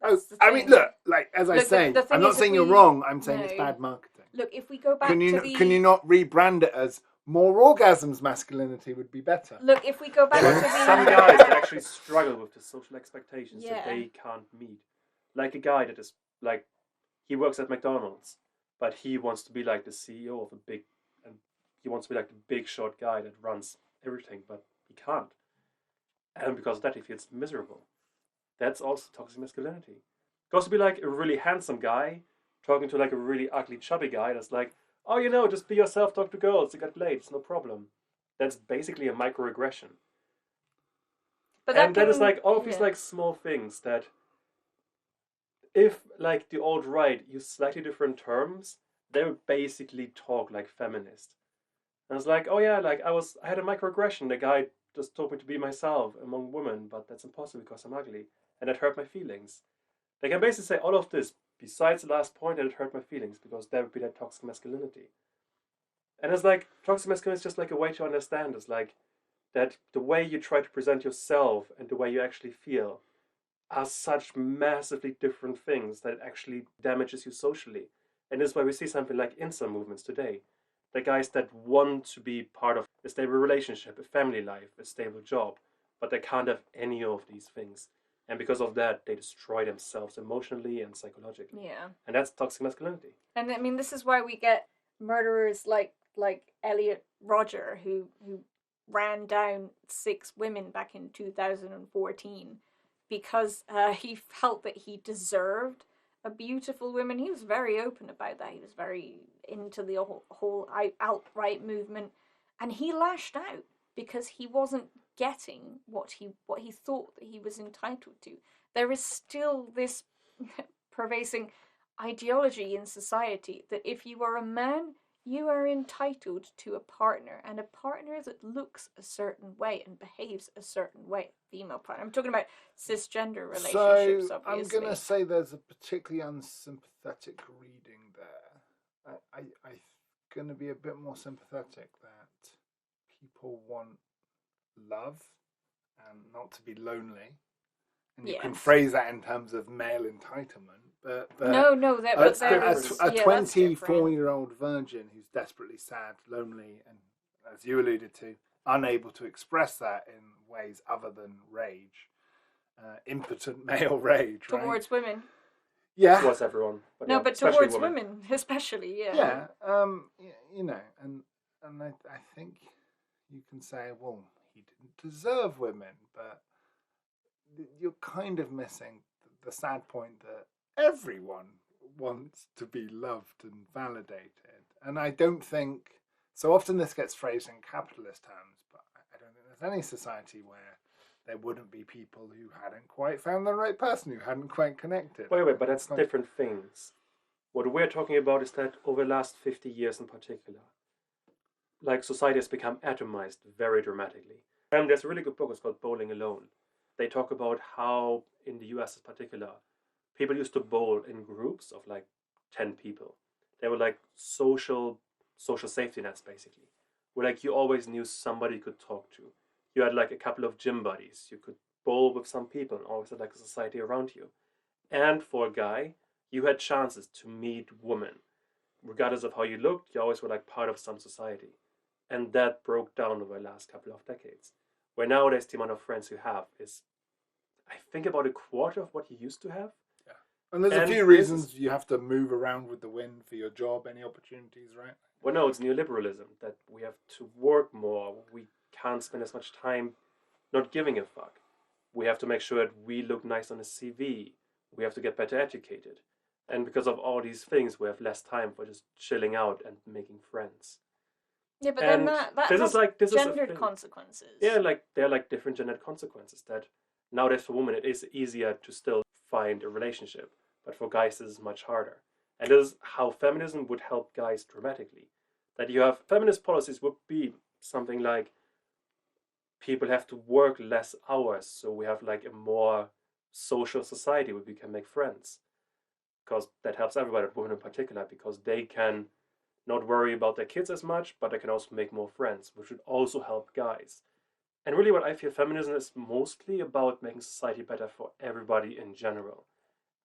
Oh, I mean, look, like as I say, I'm not saying you're wrong. I'm saying it's bad marketing. Look, if we go back can you not rebrand it as more orgasms masculinity would be better? Look, if we go back to some guys that actually struggle with the social expectations that they can't meet, like a guy that is like, he works at McDonald's, but he wants to be like the CEO of a big, and he wants to be like the big short guy that runs everything, but he can't, and because of that he feels miserable. That's also toxic masculinity. It goes to be like a really handsome guy talking to like a really ugly chubby guy that's like, oh, you know, just be yourself, talk to girls, you get laid, it's no problem. That's basically a microaggression. But that is like all of these like small things that, if like the alt-right use slightly different terms, they would basically talk like feminist. And it's like, oh yeah, like I had a microaggression, the guy just told me to be myself among women, but that's impossible because I'm ugly. And it hurt my feelings. They can basically say all of this, besides the last point, that it hurt my feelings, because that would be that toxic masculinity. And it's like, toxic masculinity is just like a way to understand. It's like that the way you try to present yourself and the way you actually feel are such massively different things that it actually damages you socially. And this is why we see something like incel movements today. The guys that want to be part of a stable relationship, a family life, a stable job, but they can't have any of these things. And because of that, they destroy themselves emotionally and psychologically. Yeah. And that's toxic masculinity. And I mean, this is why we get murderers like Elliot Rodger, who ran down 6 women back in 2014 because he felt that he deserved a beautiful woman. He was very open about that. He was very into the whole alt-right movement, and he lashed out because he wasn't getting what he thought that he was entitled to. There is still this pervasive ideology in society that if you are a man, you are entitled to a partner, and a partner that looks a certain way and behaves a certain way. Female partner. I'm talking about cisgender relationships, so obviously. I'm going to say there's a particularly unsympathetic reading there. I'm going to be a bit more sympathetic that people want love and not to be lonely. And you can phrase that in terms of male entitlement. But that's a 24-year-old virgin who's desperately sad, lonely, and, as you alluded to, unable to express that in ways other than rage, impotent male rage, right? Towards women. Yeah. Towards everyone. But towards women, especially, yeah. Yeah, you know, and I think you can say, well, he didn't deserve women, but you're kind of missing the sad point that everyone wants to be loved and validated. And I don't think, so often this gets phrased in capitalist terms, but I don't think there's any society where there wouldn't be people who hadn't quite found the right person, who hadn't quite connected. Wait, but that's different things. What we're talking about is that over the last 50 years in particular, like society has become atomized very dramatically. There's a really good book, it's called Bowling Alone. They talk about how, in the US in particular, people used to bowl in groups of like 10 people. They were like social safety nets, basically. Where like you always knew somebody you could talk to. You had like a couple of gym buddies you could bull with some people and always had like a society around you. And for a guy, you had chances to meet women. Regardless of how you looked, you always were like part of some society. And that broke down over the last couple of decades. Where nowadays the amount of friends you have is, I think, about a quarter of what you used to have. Yeah. And there's a And few reasons you have to move around with the wind for your job, any opportunities, right? Well, no, it's neoliberalism that we have to work more. We can't spend as much time not giving a fuck. We have to make sure that we look nice on a CV. We have to get better educated. And because of all these things, we have less time for just chilling out and making friends. Yeah, but And then that this has is like this is a gendered thing. consequences. Yeah, like there are like different gendered consequences that nowadays for women it is easier to still find a relationship, but for guys this is much harder. And this is how feminism would help guys dramatically. That you have feminist policies would be something like people have to work less hours, so we have like a more social society where we can make friends. Because that helps everybody, women in particular, because they can not worry about their kids as much, but they can also make more friends, which would also help guys. And really what I feel feminism is mostly about making society better for everybody in general.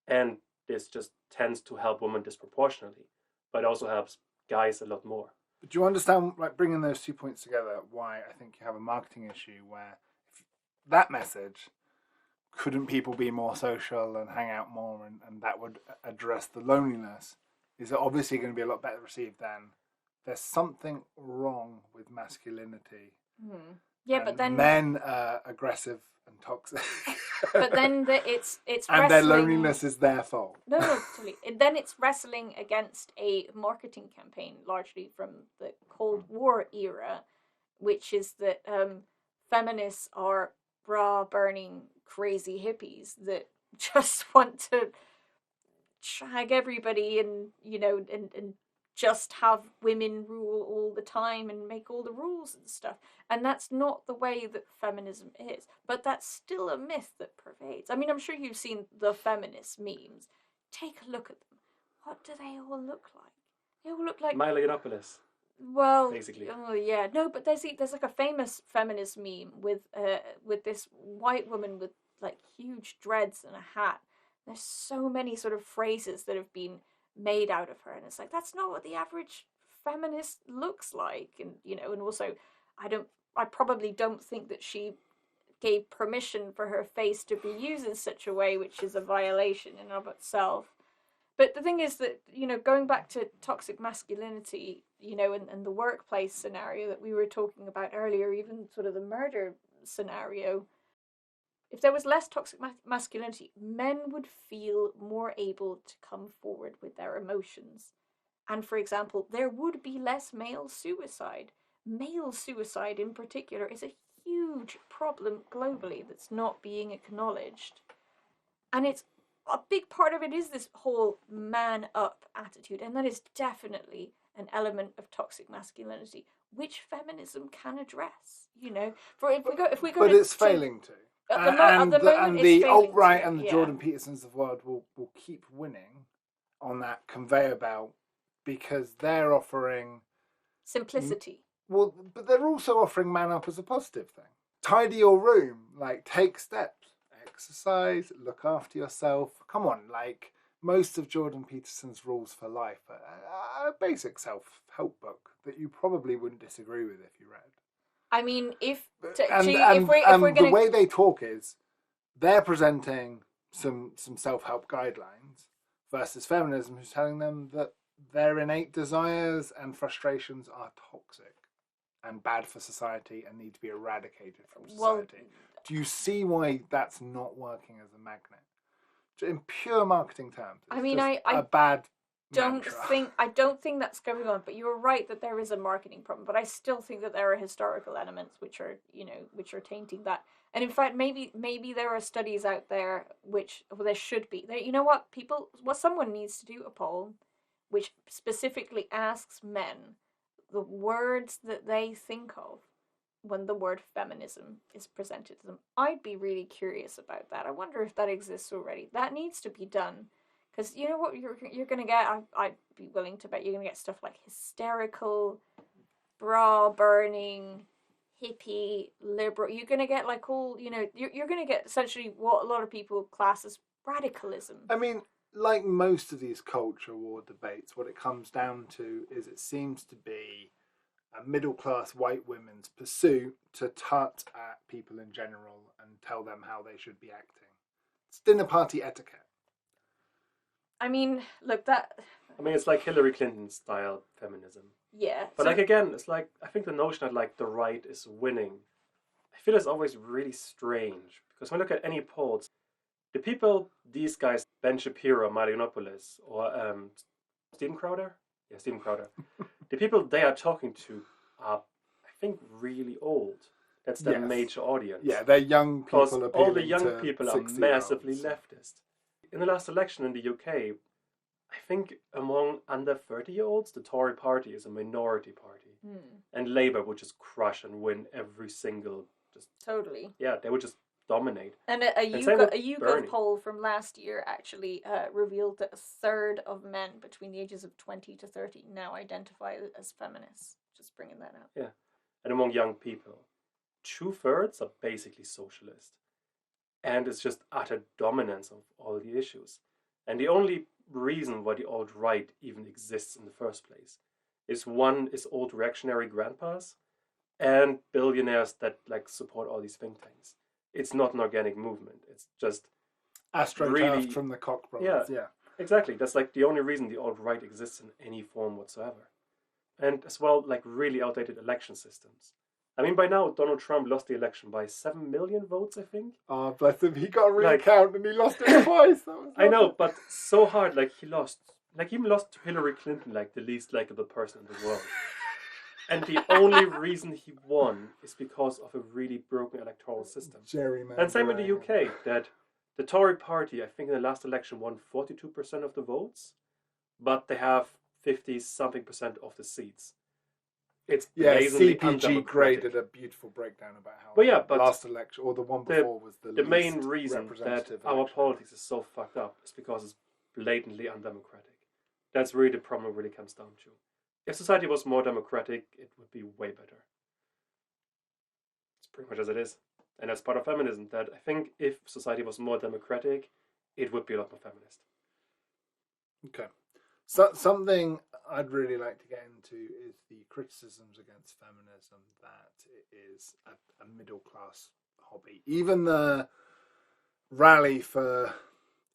And this just tends to help women disproportionately, but it also helps guys a lot more. But do you understand, like, bringing those 2 points together, why I think you have a marketing issue where if that message, couldn't people be more social and hang out more, and that would address the loneliness, is obviously going to be a lot better received than there's something wrong with masculinity. Yeah, but then men are aggressive and toxic. But then it's and wrestling. their loneliness is their fault. No, totally. Then it's wrestling against a marketing campaign, largely from the Cold War era, which is that feminists are bra-burning, crazy hippies that just want to shag everybody and, and just have women rule all the time and make all the rules and stuff. And that's not the way that feminism is. But that's still a myth that pervades. I mean, I'm sure you've seen the feminist memes. Take a look at them. What do they all look like? They all look like Milo Yiannopoulos. Well, basically. Oh yeah, no, but there's like a famous feminist meme with this white woman with like huge dreads and a hat. There's so many sort of phrases that have been made out of her, and it's like that's not what the average feminist looks like, and and also I probably don't think that she gave permission for her face to be used in such a way, which is a violation in and of itself. But the thing is that, going back to toxic masculinity, and the workplace scenario that we were talking about earlier, even sort of the murder scenario, if there was less toxic masculinity, men would feel more able to come forward with their emotions. And for example, there would be less male suicide. Male suicide in particular is a huge problem globally that's not being acknowledged. And it's a big part of it is this whole man up attitude, and that is definitely an element of toxic masculinity, which feminism can address. If we go, but it's failing to. At the moment, the alt-right to, and the Jordan Petersons of the world will keep winning on that conveyor belt because they're offering simplicity. Well, but they're also offering man up as a positive thing. Tidy your room, like take steps, exercise, look after yourself. Come on, like most of Jordan Peterson's rules for life are a basic self-help book that you probably wouldn't disagree with if you read. I mean, if we're the going way they talk is they're presenting some self-help guidelines versus feminism, who's telling them that their innate desires and frustrations are toxic and bad for society and need to be eradicated from society. Do you see why that's not working as a magnet? In pure marketing terms, it's a bad I don't think that's going on, but you're right that there is a marketing problem, but I still think that there are historical elements which are tainting that. And in fact, maybe there are studies out there there should be. Someone needs to do a poll which specifically asks men the words that they think of when the word feminism is presented to them. I'd be really curious about that. I wonder if that exists already. That needs to be done. Because you know what you're going to get? I'd be willing to bet you're going to get stuff like hysterical, bra-burning, hippie, liberal. You're going to get like all, you're going to get essentially what a lot of people class as radicalism. I mean, like most of these culture war debates, what it comes down to is it seems to be a middle-class white women's pursuit to tut at people in general and tell them how they should be acting. It's dinner party etiquette. I mean, look, it's like Hillary Clinton style feminism. Yeah. But like again, it's like I think the notion that like the right is winning, I feel it's always really strange because when I look at any polls, the people these guys, Ben Shapiro, Milo Yiannopoulos, or Stephen Crowder, the people they are talking to are, I think, really old. That's their major audience. Yeah, they're young people. Because all the young people are massively leftist. In the last election in the UK, I think among under 30-year-olds, the Tory party is a minority party. And Labour would just crush and win every single... Totally. Yeah, they would just dominate. And a YouGov poll from last year actually revealed that a third of men between the ages of 20 to 30 now identify as feminists. Just bringing that up. Yeah. And among young people, 2/3 are basically socialist. And it's just utter dominance of all the issues. And the only reason why the alt-right even exists in the first place is one is old reactionary grandpas and billionaires that like support all these think tanks. It's not an organic movement. It's just AstroTurf from the Koch brothers. Yeah, exactly. That's like the only reason the alt-right exists in any form whatsoever. And as well, like really outdated election systems. I mean, by now, Donald Trump lost the election by 7 million votes, I think. Oh, bless him. He got a recount and he lost it twice. I know, but so hard. Like, he lost. Like, he even lost to Hillary Clinton, like, the least likable person in the world. And the only reason he won is because of a really broken electoral system. And same in the UK, that the Tory party, I think in the last election, won 42% of the votes, but they have 50-something% of the seats. It's CPG Grey did a beautiful breakdown about how the last election, or the one before, was the least main reason that our election. politics is so fucked up is because it's blatantly undemocratic. That's really the problem it really comes down to. If society was more democratic, it would be way better. It's pretty much as it is. And that's part of feminism, that I think if society was more democratic, it would be a lot more feminist. Okay. So, something I'd really like to get into is the criticisms against feminism, that it is a middle-class hobby. Even the rally for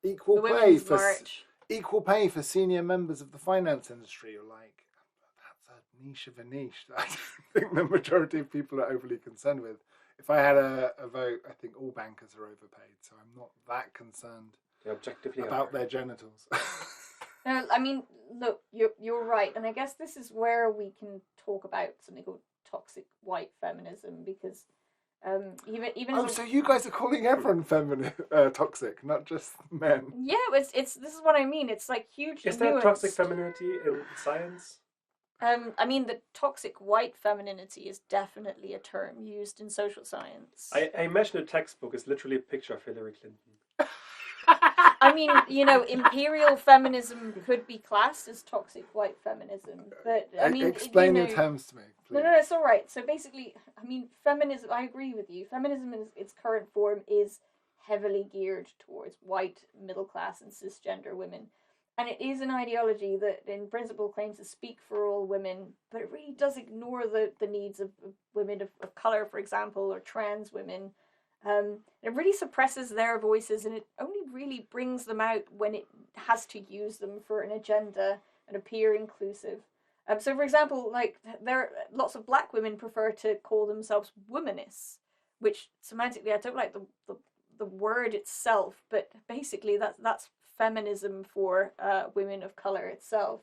equal pay for senior members of the finance industry are like, that's a niche of a niche that I don't think the majority of people are overly concerned with. If I had a vote, I think all bankers are overpaid, so I'm not that concerned about their genitals. No, I mean, look, you're right, and I guess this is where we can talk about something called toxic white feminism, because even so you guys are calling everyone toxic, not just men. Yeah, it's this is what I mean. It's like hugely. Is there toxic femininity in science? I mean, the toxic white femininity is definitely a term used in social science. I imagine a textbook is literally a picture of Hillary Clinton. I mean, imperial feminism could be classed as toxic white feminism, but I mean, explain your terms to me, please. No, it's all right. So basically, I mean, feminism. I agree with you. Feminism in its current form is heavily geared towards white, middle class, and cisgender women, and it is an ideology that, in principle, claims to speak for all women, but it really does ignore the needs of women of color, for example, or trans women. It really suppresses their voices, and it only really brings them out when it has to use them for an agenda and appear inclusive. So, for example, like there are lots of black women prefer to call themselves womanists, which semantically I don't like the word itself, but basically that's feminism for women of color itself.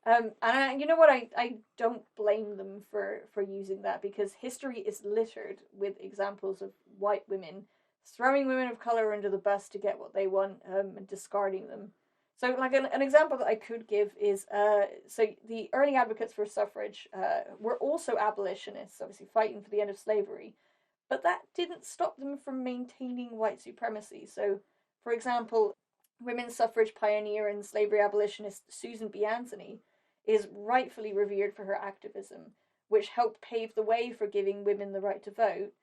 And you know what? I don't blame them for using that, because history is littered with examples of white women throwing women of color under the bus to get what they want, and discarding them. So, like an example that I could give is, so the early advocates for suffrage were also abolitionists, obviously fighting for the end of slavery, but that didn't stop them from maintaining white supremacy. So, for example, women's suffrage pioneer and slavery abolitionist Susan B. Anthony is rightfully revered for her activism, which helped pave the way for giving women the right to vote,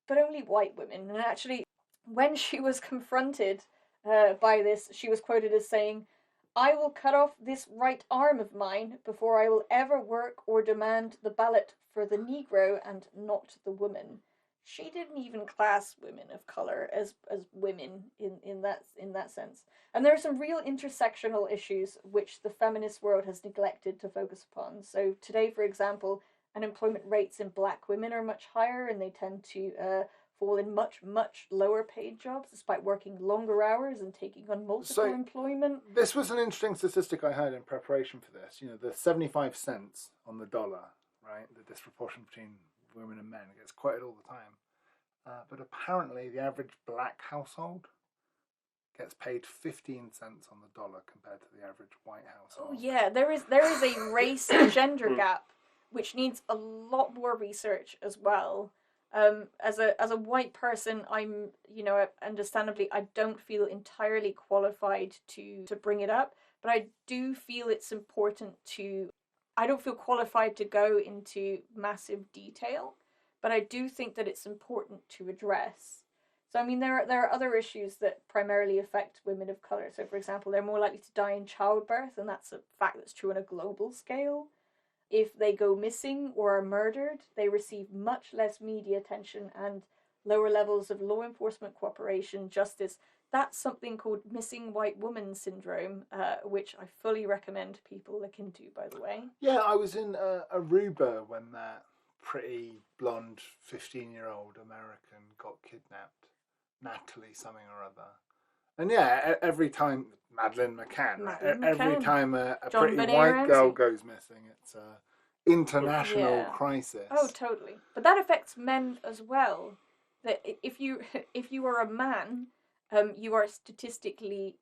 but only white women. And actually, when she was confronted by this, she was quoted as saying, "I will cut off this right arm of mine before I will ever work or demand the ballot for the Negro and not the woman." She didn't even class women of color as women in that sense. And there are some real intersectional issues which the feminist world has neglected to focus upon. So today, for example, unemployment rates in black women are much higher, and they tend to fall in much lower paid jobs despite working longer hours and taking on multiple employment. This was an interesting statistic I heard in preparation for this. You know, the 75 cents on the dollar, right? The disproportion between women and men gets quoted all the time. But apparently the average black household gets paid 15 cents on the dollar compared to the average white household. Oh yeah, there is a race and gender gap which needs a lot more research as well. As a white person, I'm, understandably, I don't feel entirely qualified to bring it up, but I do feel it's important to. I don't feel qualified to go into massive detail, but I do think that it's important to address. So, I mean, there are other issues that primarily affect women of color. So, for example, they're more likely to die in childbirth, and that's a fact that's true on a global scale. If they go missing or are murdered, they receive much less media attention and lower levels of law enforcement cooperation, justice. That's something called missing white woman syndrome, which I fully recommend people look into, by the way. Yeah, I was in Aruba when that pretty blonde 15-year-old American got kidnapped. Natalie something or other. And yeah, every time Madeleine McCann, every time a pretty white girl goes missing, it's a international crisis. Oh, totally. But that affects men as well. That if you are a man, you are statistically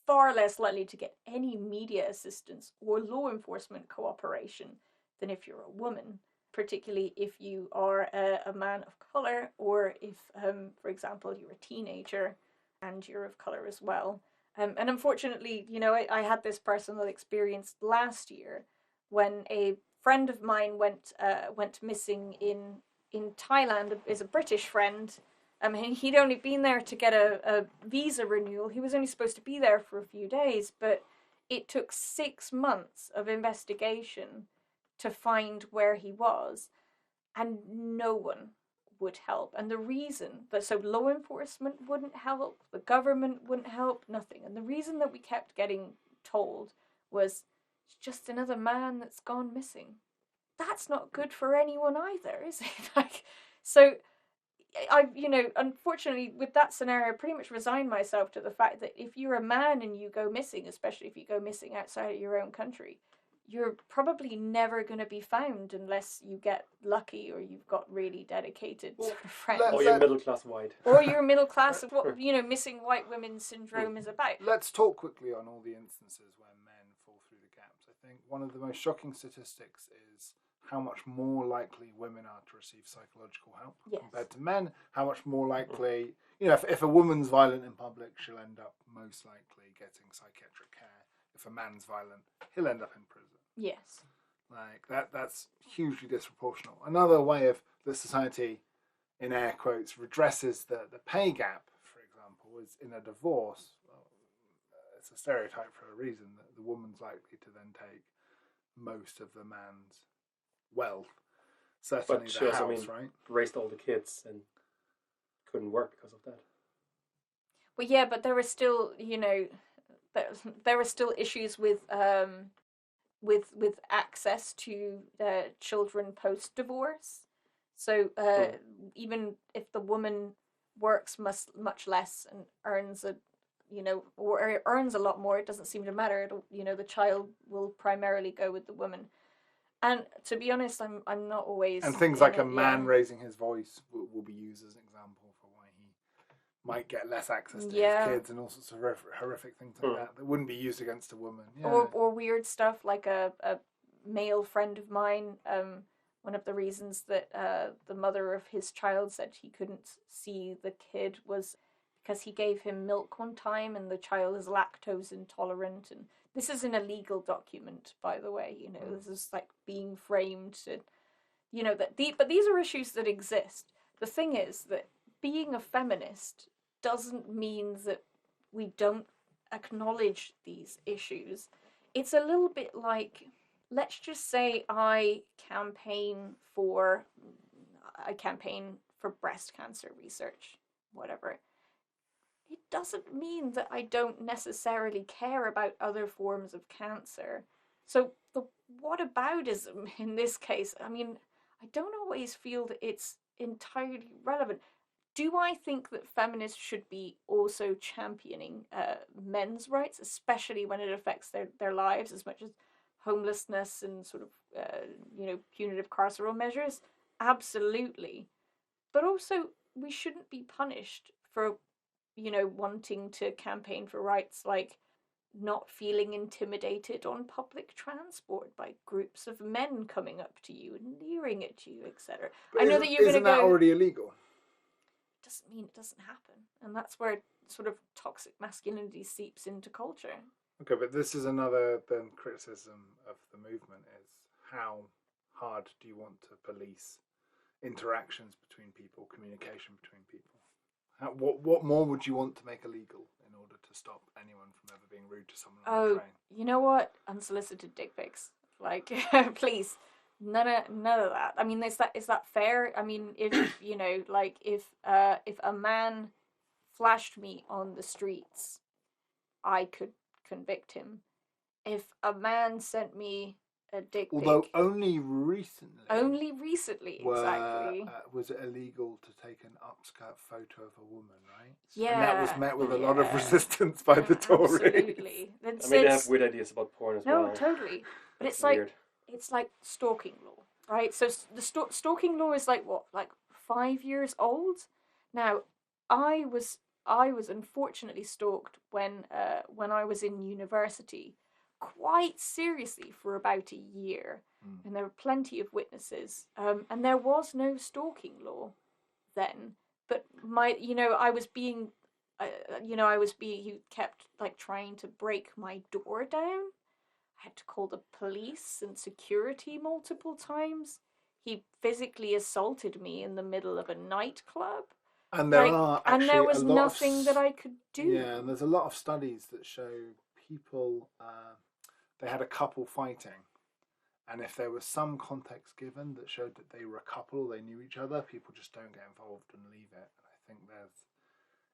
far less likely to get any media assistance or law enforcement cooperation than if you're a woman, particularly if you are a man of color, or if, for example, you're a teenager and you're of color as well. And unfortunately, I had this personal experience last year when a friend of mine went missing in Thailand. Is a British friend. He'd only been there to get a visa renewal. He was only supposed to be there for a few days, but it took 6 months of investigation to find where he was, and no one would help. And the reason that, so law enforcement wouldn't help, the government wouldn't help, nothing. And the reason that we kept getting told was, it's just another man that's gone missing. That's not good for anyone either, is it? So I, unfortunately with that scenario, I pretty much resigned myself to the fact that if you're a man and you go missing, especially if you go missing outside of your own country, you're probably never going to be found unless you get lucky or you've got really dedicated sort of friends. Or you're middle class white. Or you're middle class, of what, missing white women syndrome is about. Let's talk quickly on all the instances where men fall through the gaps. I think one of the most shocking statistics is how much more likely women are to receive psychological help compared to men. How much more likely, if a woman's violent in public, she'll end up most likely getting psychiatric care. If a man's violent, he'll end up in prison. Yes. That's hugely disproportional. Another way of the society, in air quotes, redresses the pay gap, for example, is in a divorce. Well, it's a stereotype for a reason that the woman's likely to then take most of the man's wealth. Certainly but the house, right? Raised all the kids and couldn't work because of that. Well, yeah, but there were still, there were still issues with access to children post divorce. So even if the woman works much less and earns or earns a lot more, it doesn't seem to matter. The child will primarily go with the woman. And to be honest, I'm not always. And things like a man raising his voice will be used as an example for why he might get less access to his kids, and all sorts of horrific things like that wouldn't be used against a woman. Yeah. Or weird stuff like a male friend of mine. One of the reasons that the mother of his child said he couldn't see the kid was because he gave him milk one time and the child is lactose intolerant. And this is an illegal document, by the way. This is like being framed. but these are issues that exist. The thing is that being a feminist doesn't mean that we don't acknowledge these issues. It's a little bit like, let's just say I campaign for breast cancer research, whatever. It doesn't mean that I don't necessarily care about other forms of cancer. So the whataboutism in this case, I mean, I don't always feel that it's entirely relevant. Do I think that feminists should be also championing men's rights, especially when it affects their lives as much as homelessness and sort of, punitive carceral measures? Absolutely. But also, we shouldn't be punished for, wanting to campaign for rights like not feeling intimidated on public transport by groups of men coming up to you and leering at you, etc. I know that you're going to go... Isn't that already illegal? Doesn't mean it doesn't happen, and that's where sort of toxic masculinity seeps into culture. Okay, but this is another then criticism of the movement is how hard do you want to police interactions between people, communication between people? What more would you want to make illegal in order to stop anyone from ever being rude to someone on the train? You know what? Unsolicited dick pics. Like, please. None of that. I mean, is that fair? I mean, if if a man flashed me on the streets, I could convict him. If a man sent me a dick pic, although only recently, exactly, was it illegal to take an upskirt photo of a woman, right? Yeah, and that was met with a lot of resistance by the Tories. Absolutely. I mean, they have weird ideas about porn as well. No, totally. But it's weird. It's like stalking law, right? So the stalking law is like 5 years old? Now, I was unfortunately stalked when I was in university, quite seriously for about a year, and there were plenty of witnesses, and there was no stalking law then. But he kept like trying to break my door down. I had to call the police and security multiple times. He physically assaulted me in the middle of a nightclub. And there was nothing that I could do. Yeah, and there's a lot of studies that show people, they had a couple fighting, and if there was some context given that showed that they were a couple, they knew each other, people just don't get involved and leave it. And I think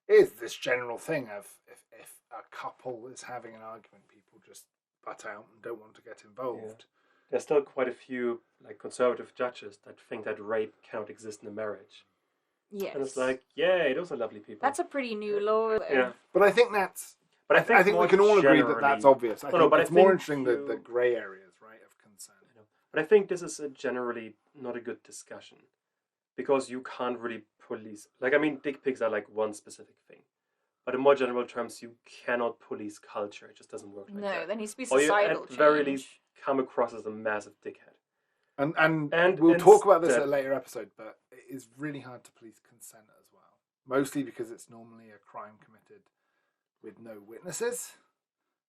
is this general thing of if a couple is having an argument, people just butt out and don't want to get involved. Yeah. There's still quite a few like conservative judges that think that rape cannot exist in a marriage. Yes. And it's like, yay, those are lovely people. That's a pretty new law. Yeah. But I think that's... But I think we can all agree that that's obvious. I think it's more interesting the grey areas, right, of concern. But I think this is generally not a good discussion. Because you can't really police... Like, I mean, dick pics are like one specific thing. But in more general terms, you cannot police culture. It just doesn't work like that. No, there needs to be societal change. Or you, at very least, come across as a massive dickhead. And we'll talk about this at a later episode, but it is really hard to police consent as well. Mostly because it's normally a crime committed with no witnesses,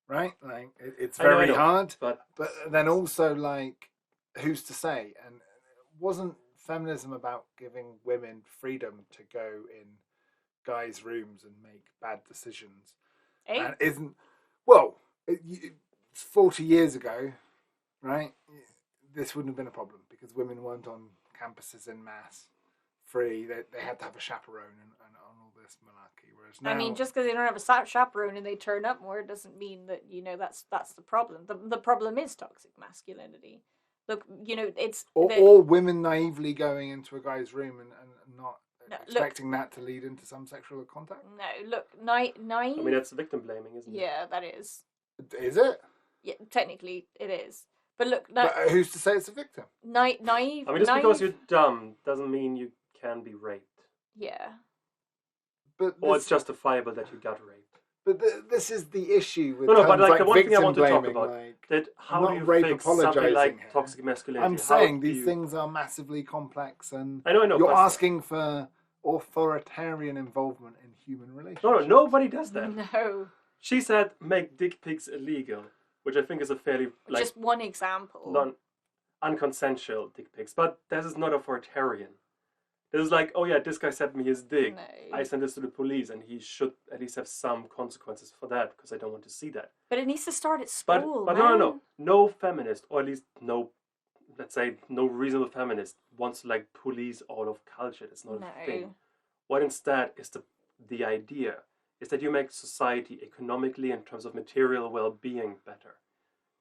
right? Like, it's very hard. But then also, like, who's to say? And wasn't feminism about giving women freedom to go in guys' rooms and make bad decisions? And isn't... Well, 40 years ago, right? This wouldn't have been a problem because women weren't on campuses en masse, free. They had to have a chaperone and all this malarkey. Whereas now, I mean, just because they don't have a chaperone and they turn up more doesn't mean that that's the problem. The problem is toxic masculinity. Look, it's or women naively going into a guy's room and not expecting that to lead into some sexual contact. No, look, naive. I mean, that's victim blaming, isn't it? Yeah, that is. Is it? Yeah, technically it is. But look, but who's to say it's a victim? Naive. I mean, just because you're dumb doesn't mean you can be raped. Yeah. Or it's justifiable that you got raped. But this is the issue with but like the one thing I want to blaming, talk about, like, that how do you fix something like toxic masculinity? I'm saying these things are massively complex, and I know, you're asking for authoritarian involvement in human relationships. No, nobody does that. No. She said make dick pics illegal, which I think is a fairly... just one example. unconsensual dick pics, but this is not authoritarian. This is like, oh yeah, this guy sent me his dick. No. I sent this to the police, and he should at least have some consequences for that, because I don't want to see that. But it needs to start at But school, no feminist, or at least no, let's say, no reasonable feminist wants to like police all of culture. That's not a thing. What instead is the idea is that you make society economically, in terms of material well-being, better.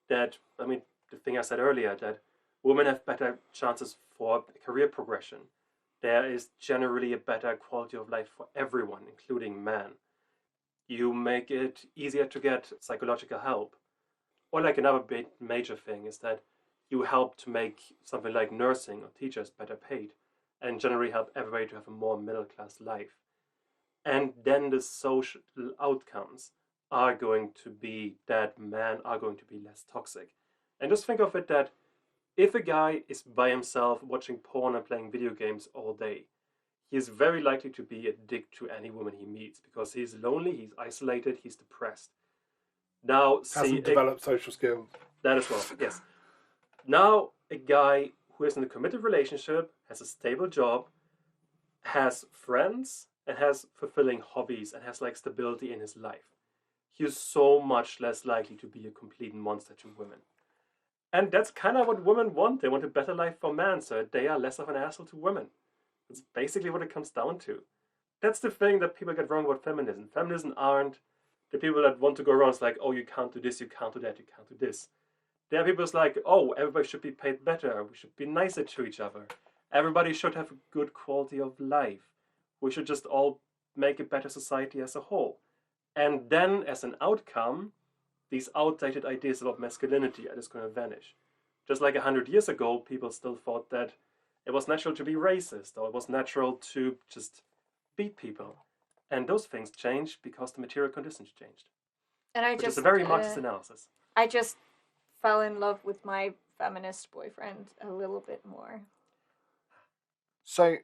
That, I mean, the thing I said earlier, that women have better chances for career progression. There is generally a better quality of life for everyone, including men. You make it easier to get psychological help. Or like another big major thing is that you help to make something like nursing or teachers better paid, and generally help everybody to have a more middle-class life. And then the social outcomes are going to be that men are going to be less toxic. And just think of it that if a guy is by himself watching porn and playing video games all day, he is very likely to be a dick to any woman he meets, because he's lonely, he's isolated, he's depressed. Now, Hasn't developed social skills. That as well, yes. Now, a guy who is in a committed relationship, has a stable job, has friends, and has fulfilling hobbies, and has like stability in his life, he is so much less likely to be a complete monster to women. And that's kind of what women want. They want a better life for men, so they are less of an asshole to women. That's basically what it comes down to. That's the thing that people get wrong about feminism. Feminism aren't the people that want to go around, it's like, oh, you can't do this, you can't do that, you can't do this. There are people who's like, oh, everybody should be paid better, we should be nicer to each other. Everybody should have a good quality of life. We should just all make a better society as a whole. And then, as an outcome, these outdated ideas about masculinity are just going to vanish. Just like 100 years ago, people still thought that it was natural to be racist, or it was natural to just beat people. And those things changed because the material conditions changed. And which is a very Marxist analysis. I just fell in love with my feminist boyfriend a little bit more. So,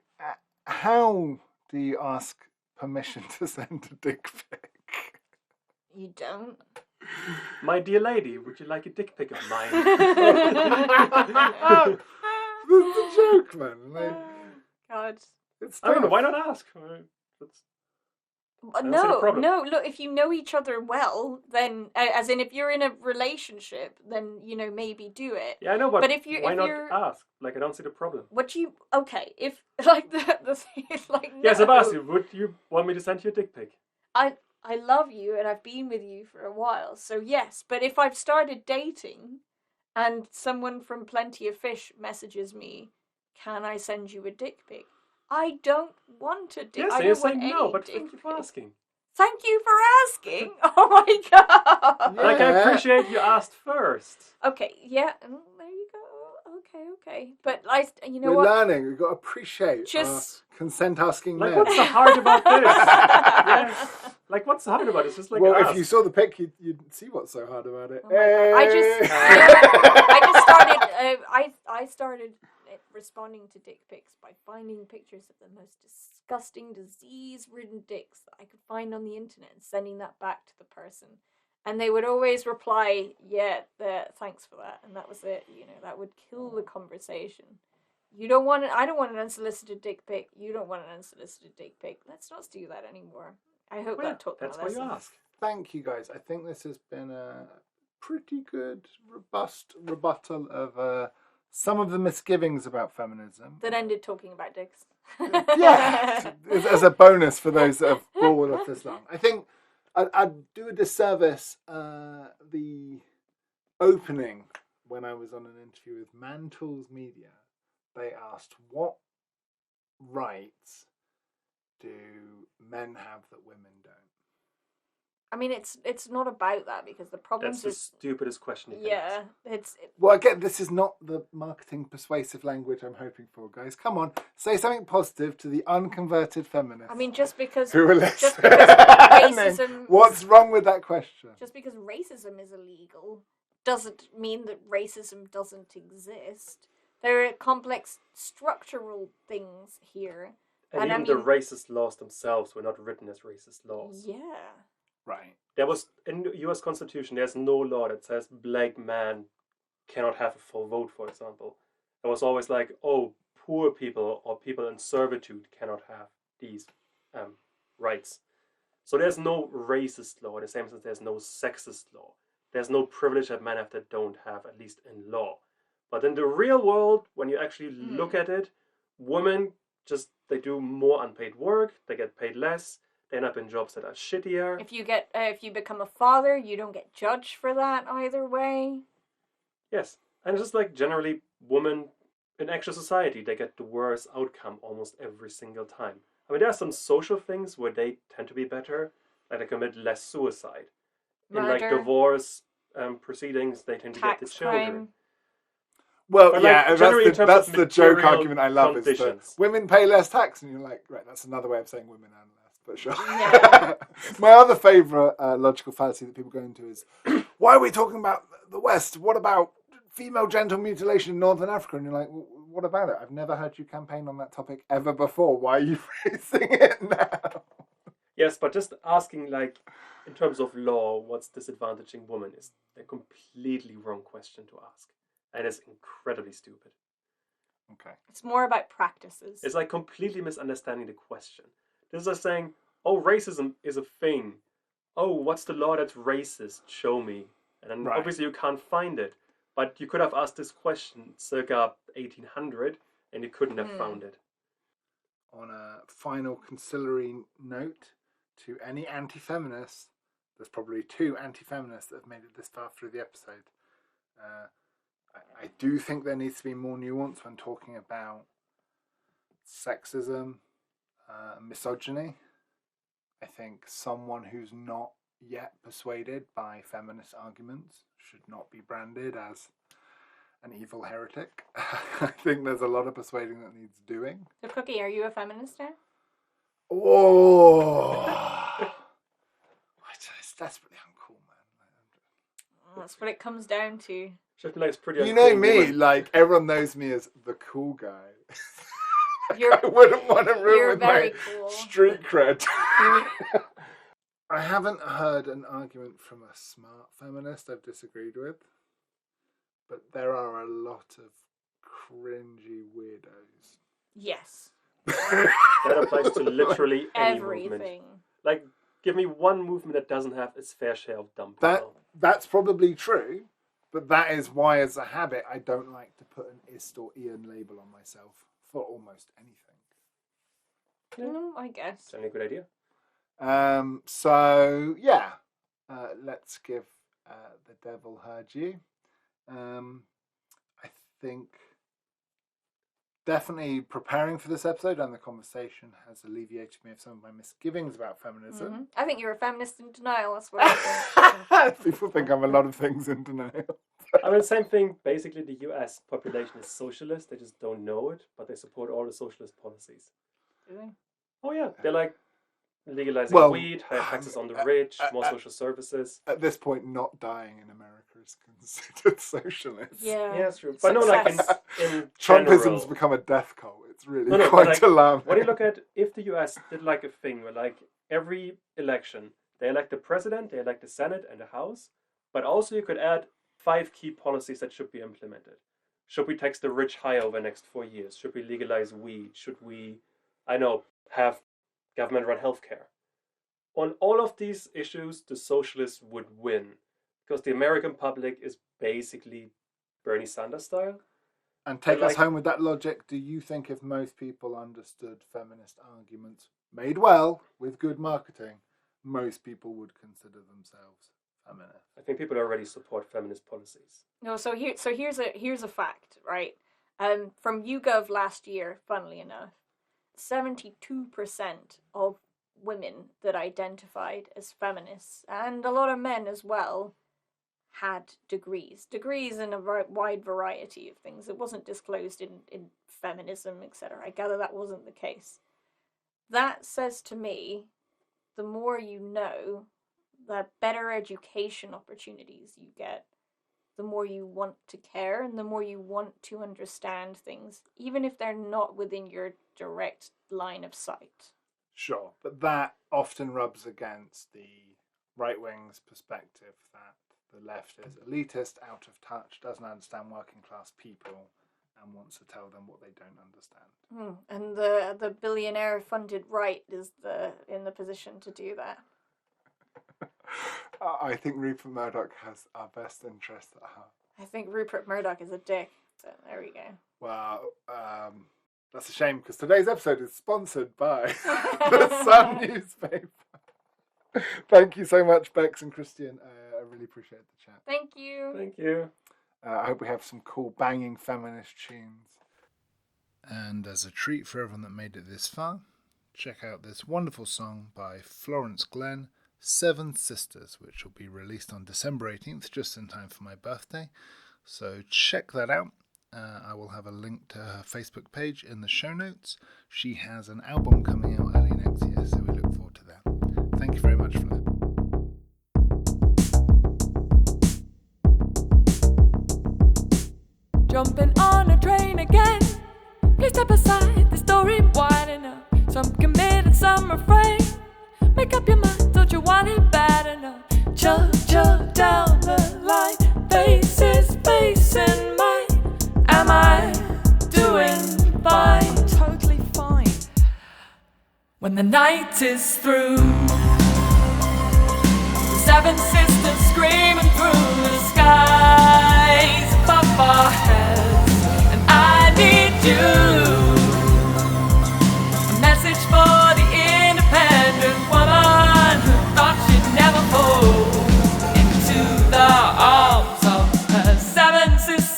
how do you ask permission to send a dick pic? You don't? My dear lady, would you like a dick pic of mine? That's a joke, man. Like, God. It's I don't know, tough. why not ask? No, look, if you know each other well, then, as in if you're in a relationship, then, you know, maybe do it. Yeah, I know, but why not you're... ask? Like, I don't see the problem. Okay, if, like, the thing is, like, no. Yes, I've asked you, would you want me to send you a dick pic? I love you and I've been with you for a while, so yes, but if I've started dating and someone from Plenty of Fish messages me, can I send you a dick pic? I don't want a dick. Yes, I you're don't want saying no, any but dick thank you for pic. asking. Thank you for asking. Oh my god. Yeah. Like, I appreciate you asked first. Okay, yeah, there you go. Okay. But you know We're what? learning. We've got to appreciate Just consent asking Like, men. what's so hard about this? Yes. Like, what's so hard about it? It's just like, well, ask. if you saw the pic, you'd see what's so hard about it. Oh my God. I started responding to dick pics by finding pictures of the most disgusting, disease-ridden dicks that I could find on the internet and sending that back to the person. And they would always reply, yeah, thanks for that. And that was it. You know, that would kill the conversation. I don't want an unsolicited dick pic. You don't want an unsolicited dick pic. Let's not do that anymore. I hope that taught them a lesson. That's why you ask. Thank you, guys. I think this has been a pretty good, robust rebuttal of some of the misgivings about feminism. That ended talking about dicks. Yeah, as a bonus for those that have brought us this long. I think I'd do a disservice the opening when I was on an interview with Mantles Media. They asked, what rights do men have that women don't? I mean, it's not about that, because the problems That's the stupidest question you can ask. Well, again, this is not the marketing persuasive language I'm hoping for, guys. Come on, say something positive to the unconverted feminists. I mean, just because who are listening. racism... What's wrong with that question? Just because racism is illegal doesn't mean that racism doesn't exist. There are complex structural things here. And even the racist laws themselves were not written as racist laws. Yeah. Right. There was, in the US Constitution, there's no law that says black men cannot have a full vote, for example. It was always like, oh, poor people or people in servitude cannot have these rights. So there's no racist law in the same sense there's no sexist law. There's no privilege that men have that don't have, at least in law. But in the real world, when you actually look at it, women just, they do more unpaid work, they get paid less, they end up in jobs that are shittier. If you become a father, you don't get judged for that either way. Yes. And it's just like generally women in actual society, they get the worst outcome almost every single time. I mean, there are some social things where they tend to be better, like they commit less suicide. In like Murder. divorce proceedings, they tend to get the Tax children. crime. Well, But, yeah, like, generally in terms that's of the joke material argument I love is that conditions. women pay less tax, and you're like, right, that's another way of saying women earn less, but sure. Yeah. My other favourite logical fallacy that people go into is, why are we talking about the West? What about female genital mutilation in Northern Africa? And you're like, well, what about it? I've never heard you campaign on that topic ever before. Why are you raising it now? Yes, but just asking, like, in terms of law, what's disadvantaging women is a completely wrong question to ask. And it's incredibly stupid. Okay. It's more about practices. It's like completely misunderstanding the question. This is like saying, oh, racism is a thing. Oh, what's the law that's racist? Show me. And then Right. obviously you can't find it. But you could have asked this question circa 1800 and you couldn't have found it. On a final conciliatory note to any anti-feminists, there's probably 2 anti-feminists that have made it this far through the episode. I do think there needs to be more nuance when talking about sexism, misogyny. I think someone who's not yet persuaded by feminist arguments should not be branded as an evil heretic. I think there's a lot of persuading that needs doing. So, Cookie, are you a feminist now? Oh, it's desperately uncool, man. That's what it comes down to. It's pretty You know uncool me, woman. like everyone knows me as the cool guy. You're- I wouldn't want to ruin You're with my very cool. street cred. I haven't heard an argument from a smart feminist I've disagreed with, but there are a lot of cringy weirdos. Yes. That applies to literally any movement. Everything. Like, give me one movement that doesn't have its fair share of dumb people. That's probably true, but that is why, as a habit, I don't like to put an ist or ian label on myself for almost anything. I guess. Is that a good idea? So yeah, let's give the devil heard you. I think definitely preparing for this episode and the conversation has alleviated me of some of my misgivings about feminism. Mm-hmm. I think you're a feminist in denial. That's what I think. People think I'm a lot of things in denial. I mean, same thing. Basically, the US population is socialist. They just don't know it, but they support all the socialist policies. Do they? Oh, yeah. They're like legalizing weed, higher taxes on the rich, more social services. At this point, not dying in America is considered socialist. Yeah. Yeah, it's true. But no, like in Trumpism's general, become a death cult. It's really No, quite but, like, alarming. when you look at, if the US did like a thing where like every election, they elect the president, they elect the Senate and the House, but also you could add 5 key policies that should be implemented. Should we tax the rich higher over the next 4 years? Should we legalize weed? Should we, have government-run healthcare? On all of these issues, the socialists would win because the American public is basically Bernie Sanders style. And take But, us like, home with that logic. Do you think if most people understood feminist arguments made well with good marketing, most people would consider themselves feminist? I think people already support feminist policies. No, so here's a fact, right? From YouGov last year, funnily enough, 72% of women that identified as feminists, and a lot of men as well, had degrees in a wide variety of things. It wasn't disclosed in feminism, etc. I gather that wasn't the case. That says to me, the more you know, the better education opportunities you get, the more you want to care and the more you want to understand things, even if they're not within your direct line of sight. Sure, but that often rubs against the right wing's perspective that the left is elitist, out of touch, doesn't understand working class people, and wants to tell them what they don't understand. And the billionaire funded right is in the position to do that. I think Rupert Murdoch has our best interests at heart. I think Rupert Murdoch is a dick. So there we go. Well, that's a shame because today's episode is sponsored by the Sun newspaper. Thank you so much, Bex and Christian. I really appreciate the chat. Thank you. Thank you. I hope we have some cool banging feminist tunes. And as a treat for everyone that made it this far, check out this wonderful song by Florence Glenn, Seven Sisters, which will be released on December 18th, just in time for my birthday. So check that out. I will have a link to her Facebook page in the show notes. She has an album coming out early next year, so we look forward to that. Thank you very much for that. Jumping on a train again. Please step aside, the story winding up. Some committed, some afraid. Make up your mind, don't you want it bad enough? Chug, chug down the line. Faces facing mine. Am I doing fine? Totally fine. When the night is through, the seven sisters screaming through the skies above our heads, and I need you. A message for the independent woman who thought she'd never fall into the arms of her seven sisters.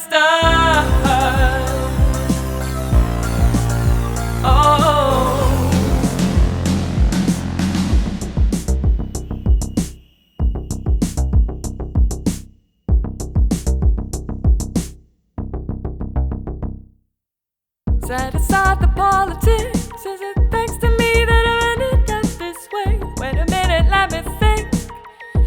Set aside the politics. Is it thanks to me that I ended up this way? Wait a minute, let me think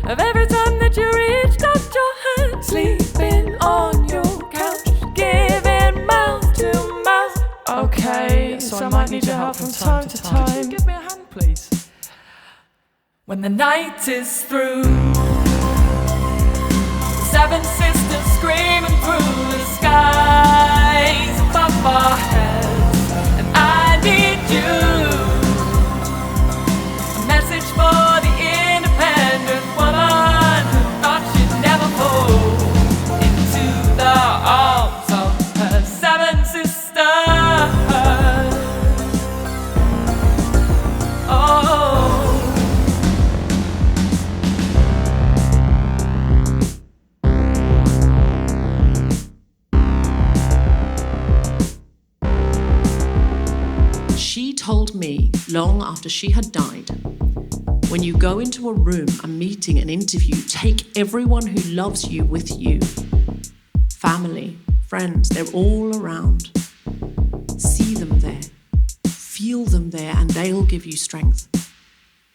of every time that you reached out your hand, sleeping on your couch, giving mouth to mouth. Okay, so I might need your help from time to time. Could you give me a hand, please? When the night is through, the seven sisters screaming through the skies above our heads, and I need you. A message for the independent woman who thought she'd never fall into the arms of her seven sisters. Oh. She told me long after she had died, when you go into a room, a meeting, an interview, take everyone who loves you with you. Family, friends, they're all around. See them there, feel them there, and they'll give you strength.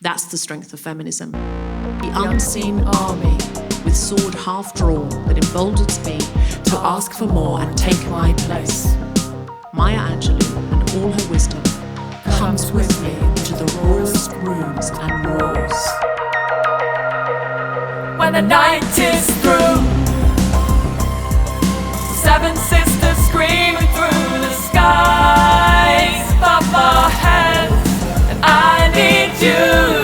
That's the strength of feminism. The unseen army, with sword half drawn, that emboldens me to ask for more and take my place. Maya Angelou and all her wisdom comes with me to the rawest rooms and roars. When the night is through, seven sisters screaming through the skies above our heads, and I need you.